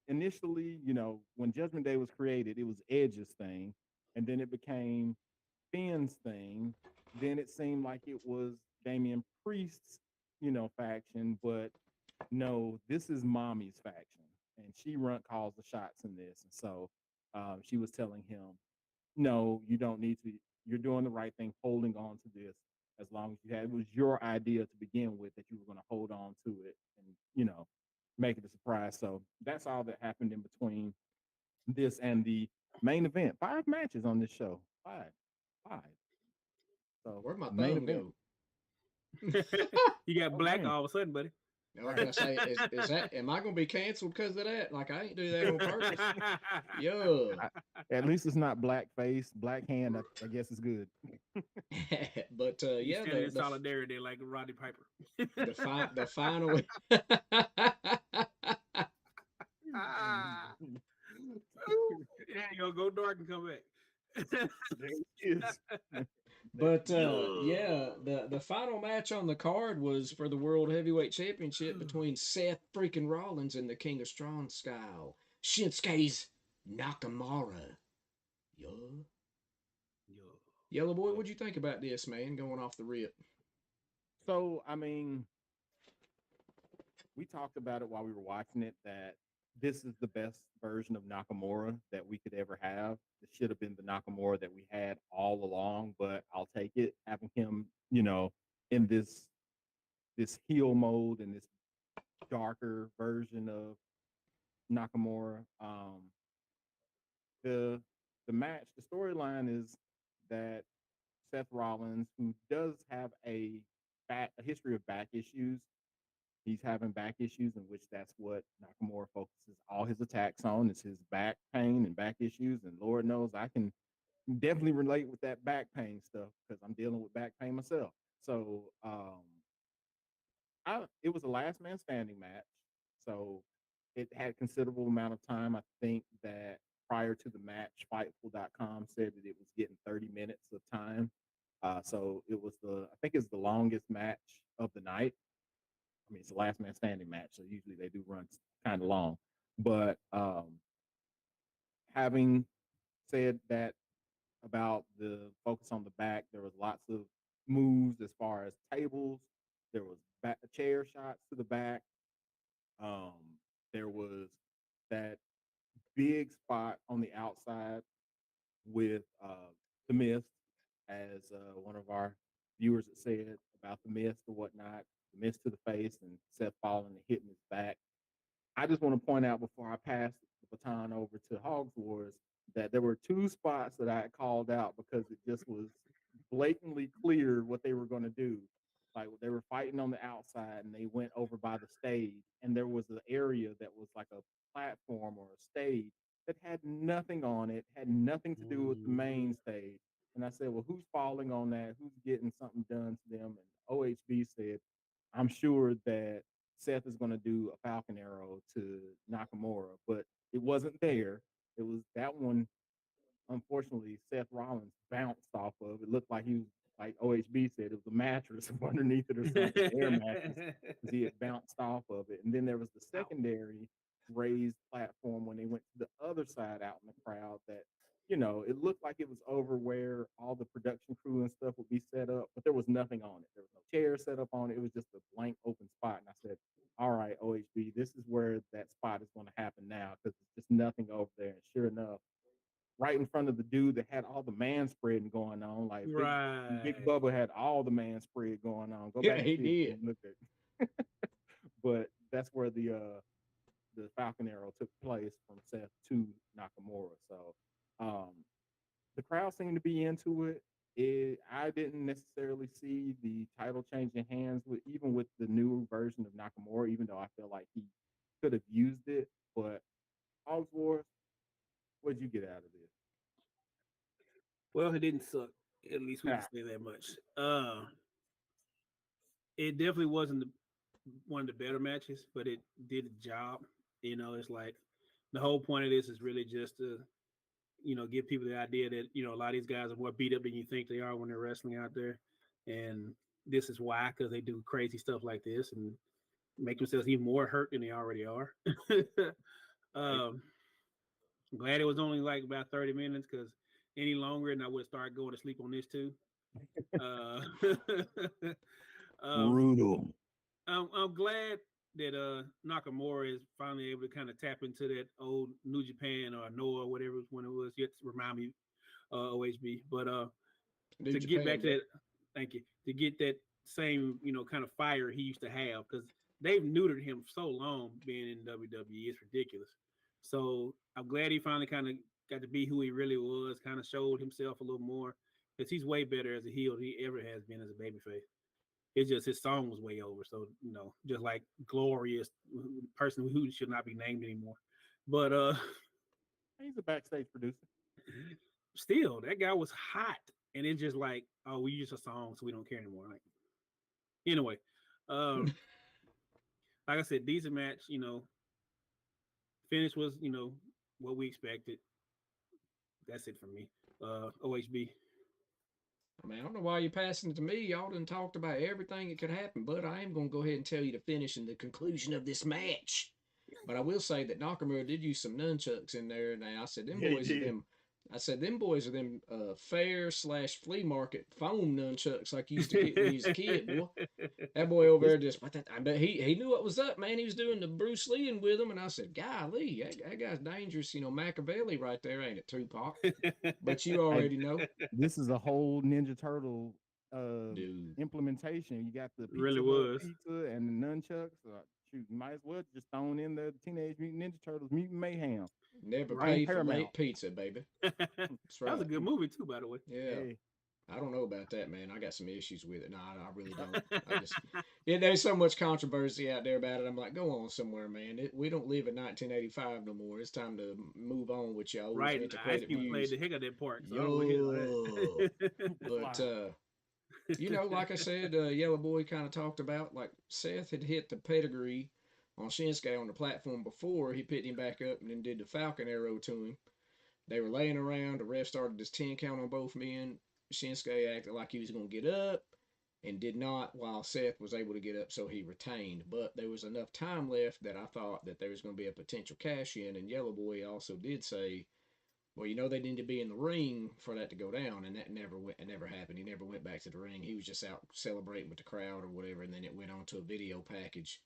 Speaker 3: initially, when Judgment Day was created, it was Edge's thing, and then it became Finn's thing. Then it seemed like it was Damian Priest's, faction, but no, this is Mommy's faction, and she calls the shots in this. And so she was telling him, no, you don't need to. You're doing the right thing, holding on to this as long as you had. It was your idea to begin with that you were going to hold on to it and make it a surprise. So that's all that happened in between this and the main event. 5 matches on this show. Five. So
Speaker 2: where'd my
Speaker 3: the main
Speaker 2: thumb
Speaker 3: event.
Speaker 2: go?
Speaker 4: You got
Speaker 3: Oh
Speaker 4: black
Speaker 3: man.
Speaker 4: all of a sudden, buddy.
Speaker 2: I was gonna say, is that am I gonna be canceled because of that? Like I ain't do that on purpose. Yo,
Speaker 3: I, at least it's not black face, black hand. I guess it's good.
Speaker 2: but
Speaker 4: You
Speaker 2: yeah,
Speaker 4: standing in solidarity like Roddy Piper.
Speaker 2: the final.
Speaker 4: Ah. Yeah, you gonna go dark and come back.
Speaker 3: There it is.
Speaker 2: But yeah, the final match on the card was for the World Heavyweight Championship between Seth freaking Rollins and the King of Strong Style, Shinsuke's Nakamura. Yeah.
Speaker 4: Yo.
Speaker 2: Yellow Boy, what'd you think about this, man, going off the rip?
Speaker 3: So I mean, we talked about it while we were watching it that this is the best version of Nakamura that we could ever have. It should have been the Nakamura that we had all along, but I'll take it. Having him, in this heel mode and this darker version of Nakamura. The the match, the storyline is that Seth Rollins, who does have a history of back issues, he's having back issues, in which that's what Nakamura focuses all his attacks on is his back pain and back issues. And Lord knows I can definitely relate with that back pain stuff because I'm dealing with back pain myself. So it was a last man standing match. So it had considerable amount of time. I think that prior to the match, Fightful.com said that it was getting 30 minutes of time. So it was I think it's the longest match of the night. I mean, it's a last man standing match, so usually they do run kind of long. But having said that, about the focus on the back. There was lots of moves as far as tables. There was chair shots to the back. Um, there was that big spot on the outside with the mist, as one of our viewers had said about the mist or whatnot, the mist to the face and Seth falling and hitting his back. I just want to point out before I pass the baton over to Hogs Wars that there were two spots that I had called out because it just was blatantly clear what they were going to do. Like they were fighting on the outside and they went over by the stage, and there was an area that was like a platform or a stage that had nothing on it, had nothing to do with the main stage. And I said, well, who's falling on that? Who's getting something done to them? And OHB said, I'm sure that Seth is going to do a Falcon Arrow to Nakamura, but it wasn't there. It was that one. Unfortunately, Seth Rollins bounced off of. It looked like he was, like OHB said, it was a mattress underneath it or something, air mattress, because he had bounced off of it. And then there was the secondary raised platform when they went to the other side out in the crowd that, it looked like it was over where all the production crew and stuff would be set up, but there was nothing on it. There was no chair set up on it. It was just a blank open spot. And I said, all right, OHB, this is where that spot is going to happen now because it's just nothing over there. And sure enough, right in front of the dude that had all the man spreading going on, like Big Bubba had all the man spread going on. Go back
Speaker 2: Yeah, he did.
Speaker 3: and look at but that's where the Falcon Arrow took place from Seth to Nakamura. So the crowd seemed to be into it. I didn't necessarily see the title changing hands even with the new version of Nakamura, even though I feel like he could have used it. But Hogs Wars, what did you get out of this?
Speaker 4: Well, it didn't suck. At least we can say that much. It definitely wasn't one of the better matches, but it did the job. It's like the whole point of this is really just to, give people the idea that, a lot of these guys are more beat up than you think they are when they're wrestling out there. And this is why, because they do crazy stuff like this and make themselves even more hurt than they already are. I'm glad it was only like about 30 minutes because any longer and I would start going to sleep on this too.
Speaker 3: Brutal.
Speaker 4: I'm glad that Nakamura is finally able to kind of tap into that old New Japan or Noah, whatever when it was. You have to remind me, OHB. But to get back to that, thank you. To get that same kind of fire he used to have, because they've neutered him so long being in WWE. It's ridiculous. So I'm glad he finally kind of got to be who he really was, kind of showed himself a little more, because he's way better as a heel than he ever has been as a babyface. It's just his song was way over. So, just like Glorious, person who should not be named anymore. But
Speaker 3: he's a backstage producer.
Speaker 4: Still, that guy was hot. And it's just like, oh, we use a song, so we don't care anymore. Like, anyway, like I said, decent match, finish was, what we expected. That's it for me. OHB.
Speaker 2: I mean, I don't know why you're passing it to me. Y'all done talked about everything that could happen, but I am going to go ahead and tell you the finish and the conclusion of this match. But I will say that Nakamura did use some nunchucks in there. Now I said them boys are them. I said them boys are them fair/flea market foam nunchucks like you used to get when you was a kid, boy. That boy over there just, I bet he knew what was up, man. He was doing the Bruce Lee with him, and I said, golly, that guy's dangerous. Machiavelli right there, ain't it, Tupac? But you already know.
Speaker 3: This is a whole Ninja Turtle implementation. You got the pizza and the nunchucks. Shoot, you might as well just thrown in the Teenage Mutant Ninja Turtles Mutant Mayhem.
Speaker 2: Never pay for late pizza, baby. That's right.
Speaker 4: That was a good movie too, by the way.
Speaker 2: Yeah. Hey. I don't know about that, man. I got some issues with it. No, I really don't. There's so much controversy out there about it. I'm like, go on somewhere, man. We don't live in 1985 no more. It's time to move on with y'all.
Speaker 4: Right. I actually played the heck of that part. So
Speaker 2: but like I said, Yellow Boy kind of talked about, like Seth had hit the pedigree on Shinsuke on the platform before. He picked him back up and then did the Falcon Arrow to him. They were laying around. The ref started this 10 count on both men. Shinsuke acted like he was going to get up and did not, while Seth was able to get up, so he retained. But there was enough time left that I thought that there was going to be a potential cash in, and Yellow Boy also did say Well, they need to be in the ring for that to go down, and that never went. It never happened. He never went back to the ring. He was just out celebrating with the crowd or whatever, and then it went on to a video package,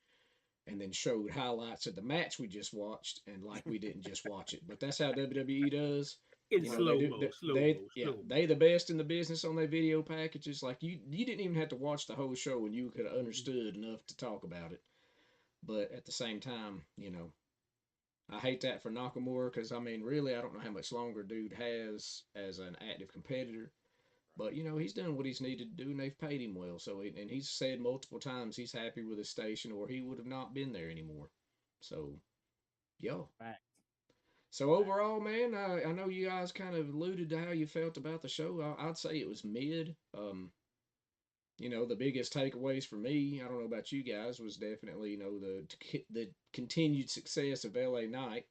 Speaker 2: and then showed highlights of the match we just watched, and like we didn't just watch it. But that's how WWE does.
Speaker 4: In
Speaker 2: They
Speaker 4: slow
Speaker 2: do.
Speaker 4: mo, slow
Speaker 2: They
Speaker 4: mo,
Speaker 2: yeah,
Speaker 4: slow mo.
Speaker 2: they the best in the business on their video packages. Like you didn't even have to watch the whole show, and you could have understood enough to talk about it. But at the same time, I hate that for Nakamura because I mean, really, I don't know how much longer dude has as an active competitor. But he's done what he's needed to do, and they've paid him well. So, and he's said multiple times he's happy with his station, or he would have not been there anymore. So, yeah.
Speaker 3: Facts.
Speaker 2: So overall, man, I know you guys kind of alluded to how you felt about the show. I'd say it was mid. The biggest takeaways for me, I don't know about you guys, was definitely the continued success of LA Knight.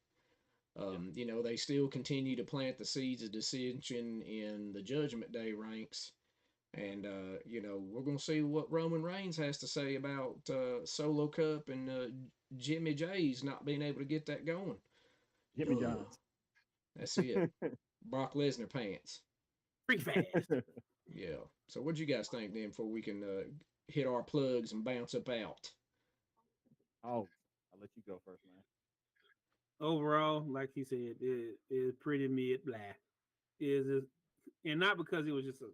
Speaker 2: They still continue to plant the seeds of dissension in the Judgment Day ranks. And, we're going to see what Roman Reigns has to say about Solo Cup and Jimmy J's not being able to get that going.
Speaker 3: Jimmy Johns.
Speaker 2: That's it. Brock Lesnar pants.
Speaker 4: Pretty fast.
Speaker 2: Yeah. So, what do you guys think then before we can hit our plugs and bounce up out?
Speaker 3: Oh, I'll let you go first, man.
Speaker 4: Overall, like he said, it is pretty mid blah. Is and not because it was just a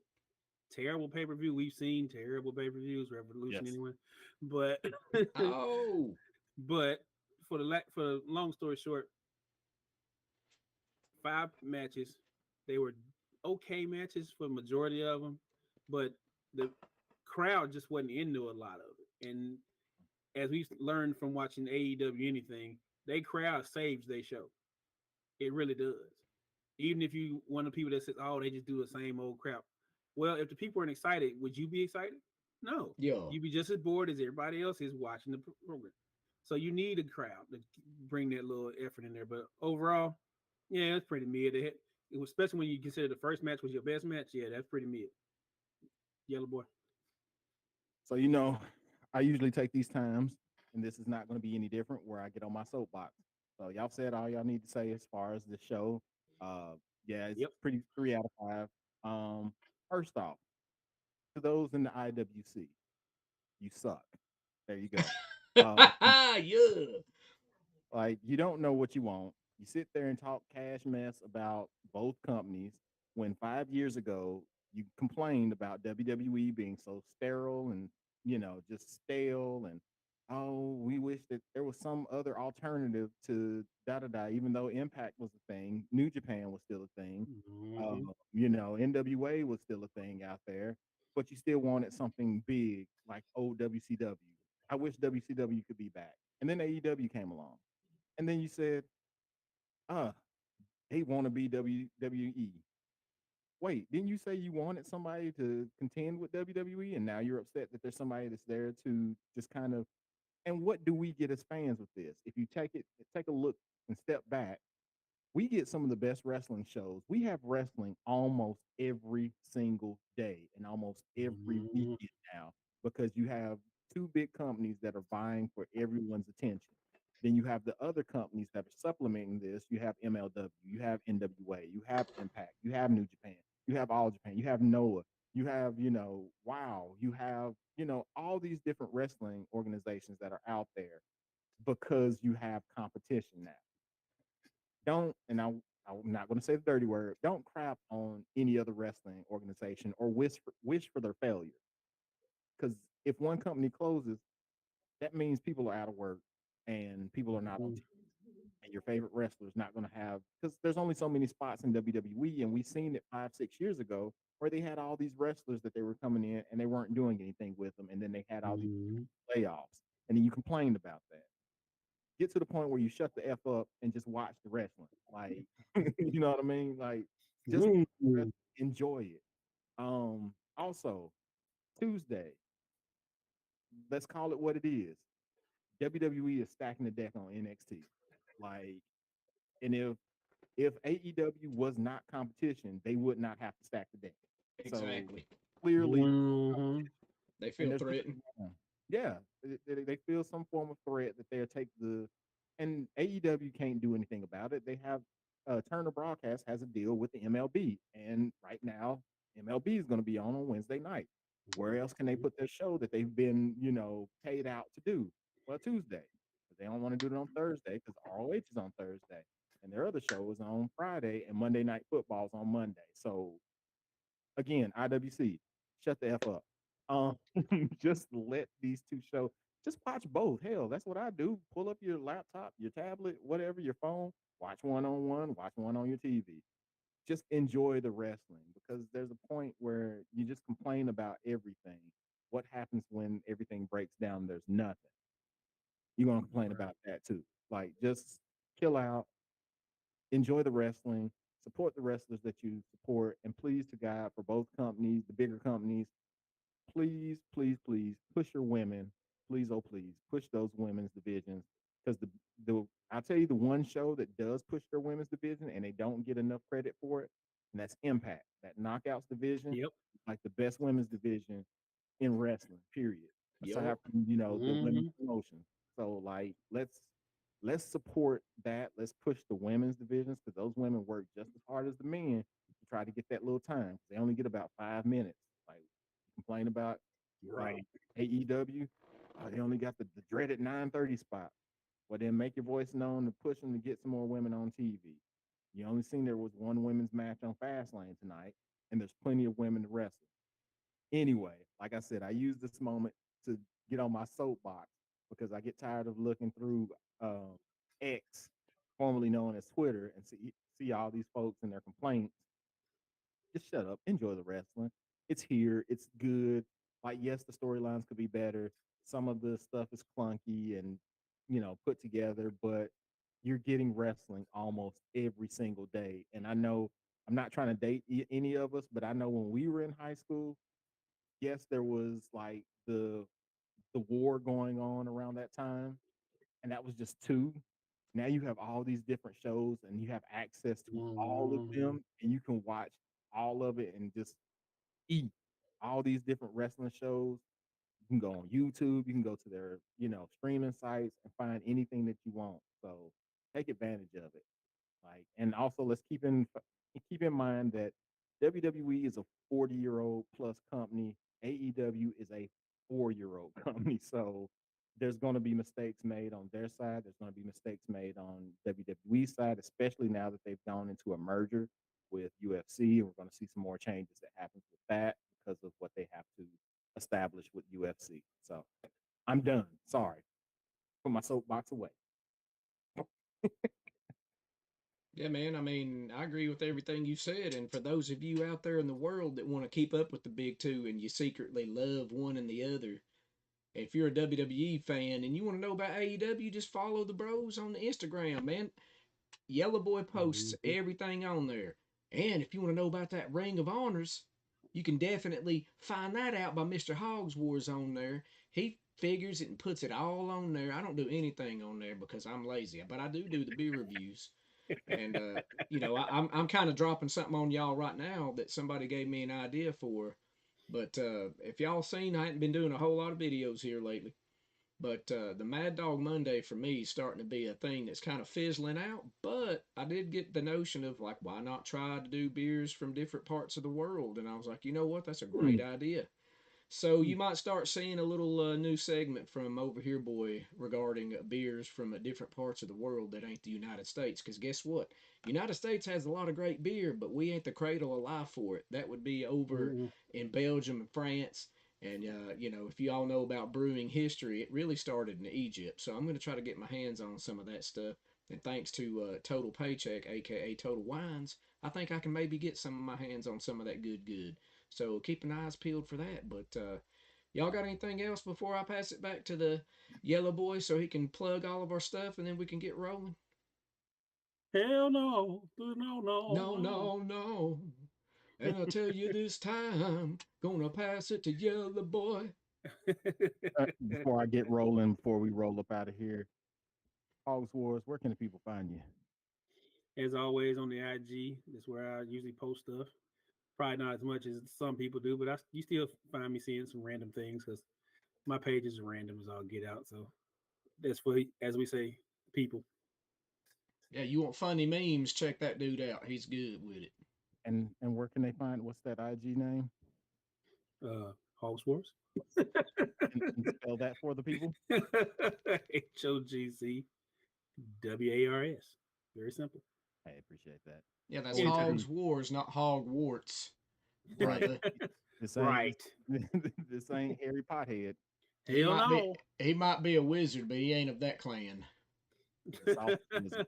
Speaker 4: terrible pay per view. We've seen terrible pay per views, Revolution
Speaker 3: Yes.
Speaker 4: anyway. But
Speaker 2: Oh,
Speaker 4: but for the long story short, 5 matches. They were okay matches for the majority of them, but the crowd just wasn't into a lot of it. And as we've learned from watching AEW anything, they crowd saves they show. It really does. Even if you one of the people that says, "Oh, they just do the same old crap." Well, if the people aren't excited, would you be excited? No.
Speaker 2: yeah.
Speaker 4: You'd be just as bored as everybody else is watching the program. So you need a crowd to bring that little effort in there. But overall, yeah, it's pretty mid. It was especially when you consider the first match was your best match. Yeah, that's pretty mid. Yellow boy.
Speaker 3: So I usually take these times, and this is not going to be any different. Where I get on my soapbox. So y'all said all y'all need to say as far as the show. Yeah, it's
Speaker 4: Yep.
Speaker 3: pretty 3 out of 5. First off, to those in the IWC, you suck. There you go. Uh,
Speaker 2: Yeah.
Speaker 3: like you don't know what you want. You sit there and talk cash mess about both companies when 5 years ago you complained about WWE being so sterile and just stale and oh we wish that there was some other alternative to da da da. Even though Impact was a thing, New Japan was still a thing.
Speaker 4: Mm-hmm.
Speaker 3: NWA was still a thing out there, but you still wanted something big like old WCW. I wish WCW could be back. And then AEW came along. And then you said, uh, they want to be WWE. Wait, didn't you say you wanted somebody to contend with WWE? And now you're upset that there's somebody that's there to just kind of. And what do we get as fans with this? If you take a look and step back, we get some of the best wrestling shows. We have wrestling almost every single day and almost every
Speaker 4: Mm-hmm.
Speaker 3: weekend now because you have two big companies that are vying for everyone's attention. Then you have the other companies that are supplementing this. You have MLW, you have NWA, you have Impact, you have New Japan, you have All Japan, you have Noah, you have, Wow, you have, all these different wrestling organizations that are out there because you have competition now. Don't, and I'm not going to say the dirty word, don't crap on any other wrestling organization or wish for their failure. Because if one company closes, that means people are out of work and people are not on TV. And your favorite wrestler is not going to have, because there's only so many spots in WWE. And we've seen it 5, 6 years ago where they had all these wrestlers that they were coming in and they weren't doing anything with them. And then they had all these
Speaker 4: Mm-hmm.
Speaker 3: playoffs. And then you complained about that. Get to the point where you shut the F up and just watch the wrestling. Like, you know what I mean? Like, just
Speaker 4: Mm-hmm.
Speaker 3: enjoy it. Also, Tuesday, let's call it what it is. WWE is stacking the deck on NXT. Like, and if AEW was not competition, they would not have to stack the deck. So
Speaker 2: Exactly.
Speaker 3: clearly,
Speaker 4: Mm-hmm.
Speaker 2: They
Speaker 3: and
Speaker 2: feel
Speaker 3: there's
Speaker 2: threatened.
Speaker 3: yeah, they feel some form of threat that they'll take the, and AEW can't do anything about it. They have Turner Broadcast has a deal with the MLB, and right now MLB is going to be on Wednesday night. Where else can they put their show that they've been, paid out to do? Well, Tuesday, but they don't want to do it on Thursday because ROH is on Thursday, and their other show is on Friday, and Monday Night Football is on Monday. So again, IWC, shut the f up. Um, just let these two shows. Just watch both. Hell, that's what I do. Pull up your laptop, your tablet, whatever, your phone. Watch one on one. Watch one on your TV. Just enjoy the wrestling because there's a point where you just complain about everything. What happens when everything breaks down? There's nothing. You're gonna complain about that too. Like, just chill out, enjoy the wrestling, support the wrestlers that you support, and please to God for both companies, the bigger companies, please, please, please push your women. Please, oh please, push those women's divisions. Because the I'll tell you the one show that does push their women's division and they don't get enough credit for it, and that's Impact. That Knockouts division,
Speaker 4: Yep.
Speaker 3: like the best women's division in wrestling, period. Aside
Speaker 2: Yup.
Speaker 3: from, the women's
Speaker 4: Mm-hmm.
Speaker 3: promotion. So like let's support that. Let's push the women's divisions because those women work just as hard as the men to try to get that little time. They only get about 5 minutes. Like, complain about
Speaker 4: Right.
Speaker 3: AEW. They only got the dreaded 9:30 spot. Well, then make your voice known to push them to get some more women on TV. You only seen there was one women's match on Fastlane tonight, and there's plenty of women to wrestle. Anyway, like I said, I use this moment to get on my soapbox because I get tired of looking through X, formerly known as Twitter, and see all these folks and their complaints. Just shut up. Enjoy the wrestling. It's here. It's good. Like, yes, the storylines could be better. Some of the stuff is clunky and, put together, but you're getting wrestling almost every single day. And I know I'm not trying to date any of us, but I know when we were in high school, yes, there was like the war going on around that time, and that was just two. Now you have all these different shows, and you have access to all of
Speaker 4: Mm-hmm.
Speaker 3: them, and you can watch all of it and just eat all these different wrestling shows. You can go on YouTube, you can go to their, streaming sites and find anything that you want. So take advantage of it. Like, and also let's keep in mind that WWE is a 40-year-old plus company. AEW is a 4-year-old company. So there's going to be mistakes made on their side. There's going to be mistakes made on WWE side, especially now that they've gone into a merger with UFC. And we're going to see some more changes that happens with that because of what they have to establish with UFC. So I'm done. Sorry. Put my soapbox away.
Speaker 2: Yeah, man. I mean, I agree with everything you said. And for those of you out there in the world that want to keep up with the big two and you secretly love one and the other, if you're a WWE fan and you want to know about AEW, just follow the bros on the Instagram, man. Yellow Boy posts
Speaker 4: Mm-hmm.
Speaker 2: everything on there. And if you want to know about that Ring of Honors, you can definitely find that out by Mr. Hogs Wars on there. He figures it and puts it all on there. I don't do anything on there because I'm lazy, but I do the beer reviews. And I'm kind of dropping something on y'all right now that somebody gave me an idea for. But if y'all seen, I ain't been doing a whole lot of videos here lately. But the Mad Dog Monday for me is starting to be a thing that's kind of fizzling out. But I did get the notion of like, why not try to do beers from different parts of the world? And I was like, you know what? That's a great idea. So you might start seeing a little new segment from over here, boy, regarding beers from different parts of the world that ain't the United States. Because guess what? United States has a lot of great beer, but we ain't the cradle of life for it. That would be over
Speaker 4: Mm-hmm.
Speaker 2: in Belgium and France. And if you all know about brewing history, it really started in Egypt. So I'm going to try to get my hands on some of that stuff. And thanks to Total Paycheck, aka Total Wines, I think I can maybe get some of my hands on some of that good. So keep an eyes peeled for that. But y'all got anything else before I pass it back to the yellow boy so he can plug all of our stuff and then we can get rolling?
Speaker 4: Hell no. No, no,
Speaker 2: No,
Speaker 4: no.
Speaker 2: no, no. And I'll tell you this time, gonna pass it to yellow boy.
Speaker 3: Before I get rolling, before we roll up out of here, Hogs Wars, where can the people find you?
Speaker 4: As always on the IG, that's where I usually post stuff. Probably not as much as some people do, but you still find me seeing some random things because my page is random as all get out. So that's for, as we say, people.
Speaker 2: Yeah, you want funny memes? Check that dude out. He's good with it.
Speaker 3: And where can they find what's that IG name?
Speaker 4: Hogs Wars.
Speaker 3: And spell that for the people.
Speaker 4: HOGZWARS. Very simple.
Speaker 3: I appreciate that.
Speaker 2: Yeah, that's
Speaker 4: Anytime.
Speaker 2: Hogs Wars, not Hogwarts,
Speaker 3: Right.
Speaker 2: brother.
Speaker 3: This
Speaker 4: Right.
Speaker 3: ain't this ain't Harry Pothead.
Speaker 2: He
Speaker 4: Hell
Speaker 2: might be
Speaker 4: no.
Speaker 2: he might be a wizard, but he ain't of that clan.
Speaker 3: South Wizard.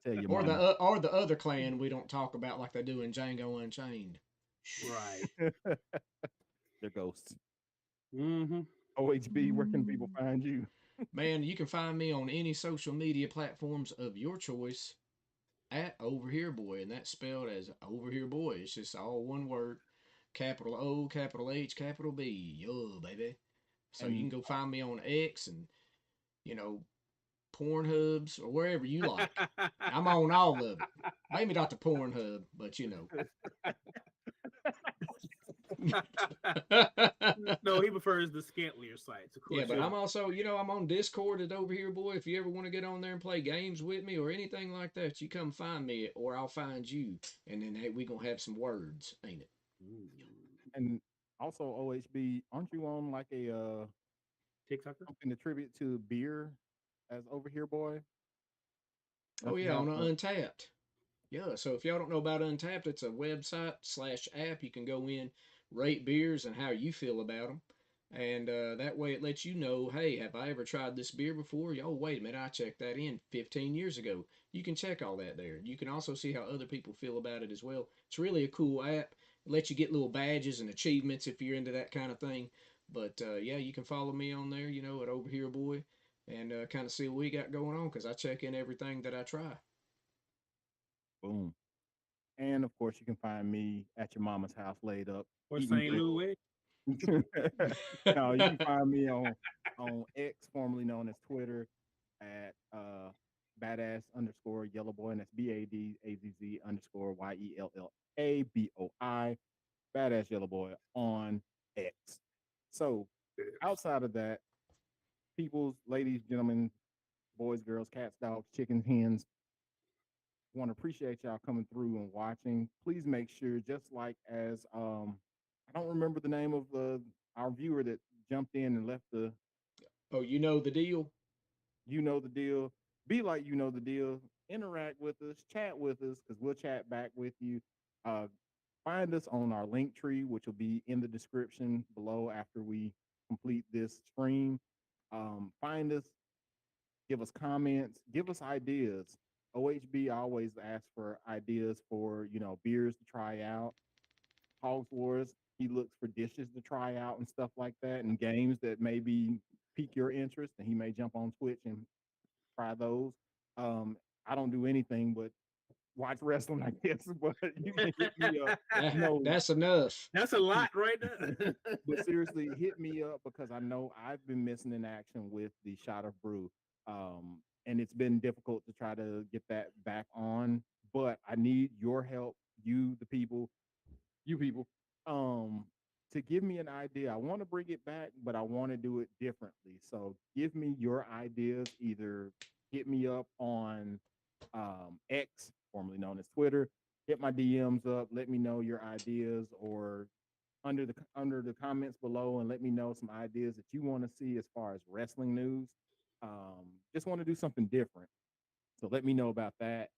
Speaker 3: Tell your mama.
Speaker 2: Or the other clan we don't talk about like they do in Django Unchained.
Speaker 4: Right.
Speaker 3: They're ghosts.
Speaker 4: Mm-hmm.
Speaker 3: OHB, where can people find you?
Speaker 2: Man, you can find me on any social media platforms of your choice at Over Here Boy, and that's spelled as Over Here Boy. It's just all one word, capital O, capital H, capital B. Yo, baby. So you
Speaker 3: And
Speaker 2: can go find me on X and you know Pornhubs or wherever you like. I'm on all of it. Maybe not the Pornhub, but you know.
Speaker 4: No, he prefers the scantlier sites, of course.
Speaker 2: Yeah, but I'm also, I'm on Discord at Over Here Boy. If you ever want to get on there and play games with me or anything like that, you come find me or I'll find you. And then hey, we gonna have some words, ain't it?
Speaker 3: and also OHB, aren't you on like a
Speaker 4: TikToker.
Speaker 3: something to tribute to beer as Over Here Boy?
Speaker 2: Oh
Speaker 3: Don't you
Speaker 2: yeah,
Speaker 3: have
Speaker 2: on
Speaker 3: a
Speaker 2: Untapped. Yeah, so if y'all don't know about Untapped, it's a website slash app. You can go in, rate beers and how you feel about them. And that way it lets you know, hey, have I ever tried this beer before? Oh, wait a minute, I checked that in 15 years ago. You can check all that there. You can also see how other people feel about it as well. It's really a cool app. It lets you get little badges and achievements if you're into that kind of thing. But yeah, you can follow me on there, at Over Here Boy, and kind of see what we got going on because I check in everything that I try.
Speaker 3: boom? And of course, you can find me at your mama's house laid up
Speaker 4: Or
Speaker 3: eating
Speaker 4: St.
Speaker 3: grits.
Speaker 4: Louis.
Speaker 3: No, you can find me on X, formerly known as Twitter, at badass underscore yellow boy, and that's BADAZZ underscore YELLABOI, badass yellow boy on X. So outside of that, people's ladies, gentlemen, boys, girls, cats, dogs, chickens, hens, want to appreciate y'all coming through and watching. Please make sure, just like as I don't remember the name of our viewer that jumped in and left the
Speaker 2: Oh, you know the deal?
Speaker 3: you know the deal. Be like you know the deal. Interact with us, chat with us, because we'll chat back with you. Uh, find us on our link tree, which will be in the description below after we complete this stream. Find us, give us comments, give us ideas. OHB always asks for ideas for beers to try out. Hogs Wars, he looks for dishes to try out and stuff like that, and games that maybe pique your interest, and he may jump on Twitch and try those. I don't do anything but watch wrestling, I guess, but you can hit me up. No,
Speaker 2: That's enough.
Speaker 4: That's a lot right there.
Speaker 3: but seriously, hit me up because I know I've been missing in action with the shot of brew. And it's been difficult to try to get that back on, but I need your help, you people, um, to give me an idea. I want to bring it back, but I want to do it differently. So give me your ideas. Either hit me up on X, formerly known as Twitter. Hit my DMs up. Let me know your ideas, or under the comments below, and let me know some ideas that you want to see as far as wrestling news. Just want to do something different. So let me know about that.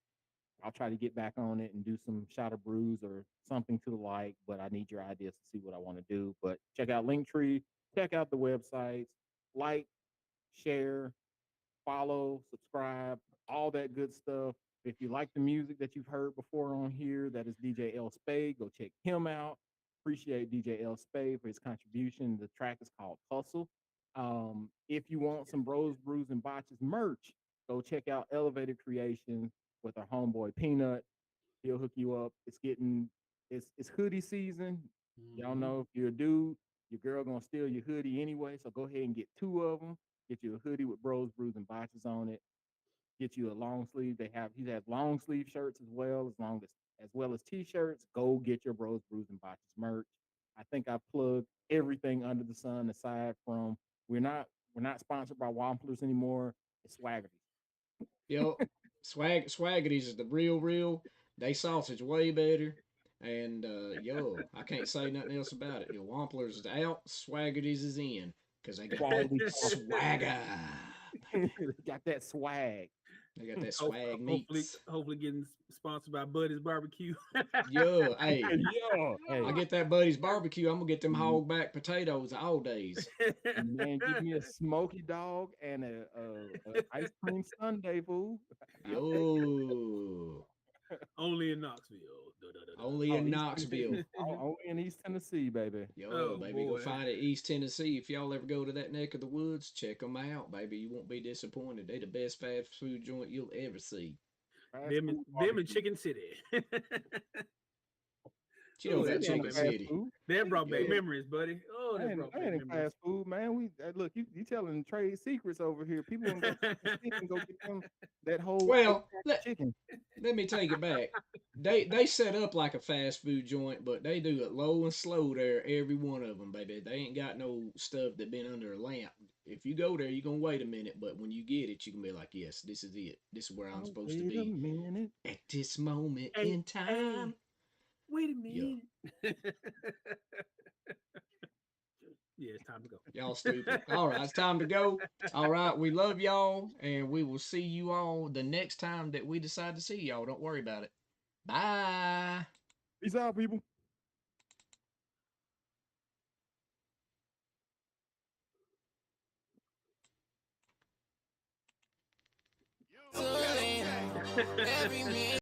Speaker 3: I'll try to get back on it and do some shot of brews or something to the like, but I need your ideas to see what I want to do. But check out Linktree, check out the websites, like, share, follow, subscribe, all that good stuff. If you like the music that you've heard before on here, that is DJ L Spade. Go check him out. Appreciate DJ L Spade for his contribution. The track is called Hustle. If you want some Bros, Brews, and Botches merch, go check out Elevated Creation with our homeboy Peanut. He'll hook you up. It's hoodie season. Y'all know if you're a dude, your girl gonna steal your hoodie anyway. So go ahead and get two of them. Get you a hoodie with Bros, Brews, and Botches on it. Get you a long sleeve. He has long sleeve shirts as well as t-shirts. Go get your Bros, Brews, and Botches merch. I think I plugged everything under the sun aside from we're not sponsored by Wamplers anymore. It's Swaggerty.
Speaker 2: Yep. Swaggerty's is the real. They sausage way better. And yo, I can't say nothing else about it. The Wamplers is out, Swaggerty's is in, because they got
Speaker 3: Quality
Speaker 2: that swagger.
Speaker 3: Got that swag.
Speaker 2: They got that swag
Speaker 4: hopefully,
Speaker 2: meats.
Speaker 4: hopefully getting sponsored by Buddy's Barbecue.
Speaker 2: Yo, hey,
Speaker 3: Yeah. Hey,
Speaker 2: I get that Buddy's barbecue. I'm gonna get them hog back potatoes all days.
Speaker 3: man, give me a smoky dog and a ice cream sundae, fool.
Speaker 2: Yo,
Speaker 4: Only in Knoxville.
Speaker 2: only in Knoxville.
Speaker 3: Only in East Tennessee, baby.
Speaker 2: Yo,
Speaker 4: Oh,
Speaker 2: baby, go
Speaker 4: boy.
Speaker 2: find it East Tennessee. If y'all ever go to that neck of the woods, check them out, baby. You won't be disappointed. They the best fast food joint you'll ever see.
Speaker 4: Them in Chicken City.
Speaker 2: You know
Speaker 4: Ooh,
Speaker 2: that
Speaker 4: that
Speaker 2: Chicken
Speaker 4: brought
Speaker 2: City.
Speaker 4: That brought back
Speaker 2: Yeah.
Speaker 4: memories, buddy. Oh, that brought back
Speaker 3: ain't
Speaker 4: memories.
Speaker 3: fast food, man. Look, you telling trade secrets over here. People can go get them that whole
Speaker 2: Well,
Speaker 3: chicken.
Speaker 2: let me take it back. They set up like a fast food joint, but they do it low and slow there, every one of them, baby. They ain't got no stuff that been under a lamp. If you go there, you're gonna wait a minute, but when you get it, you can be like, yes, this is it. This is where I'm supposed to
Speaker 3: Wait a
Speaker 2: be
Speaker 3: minute.
Speaker 2: at this moment
Speaker 4: Hey,
Speaker 2: in time.
Speaker 4: Wait a minute. Yeah, it's time to go.
Speaker 2: Y'all stupid. All right, it's time to go. All right, we love y'all, and we will see you all the next time that we decide to see y'all. Don't worry about it. Bye.
Speaker 3: Peace out, people.
Speaker 1: Every minute.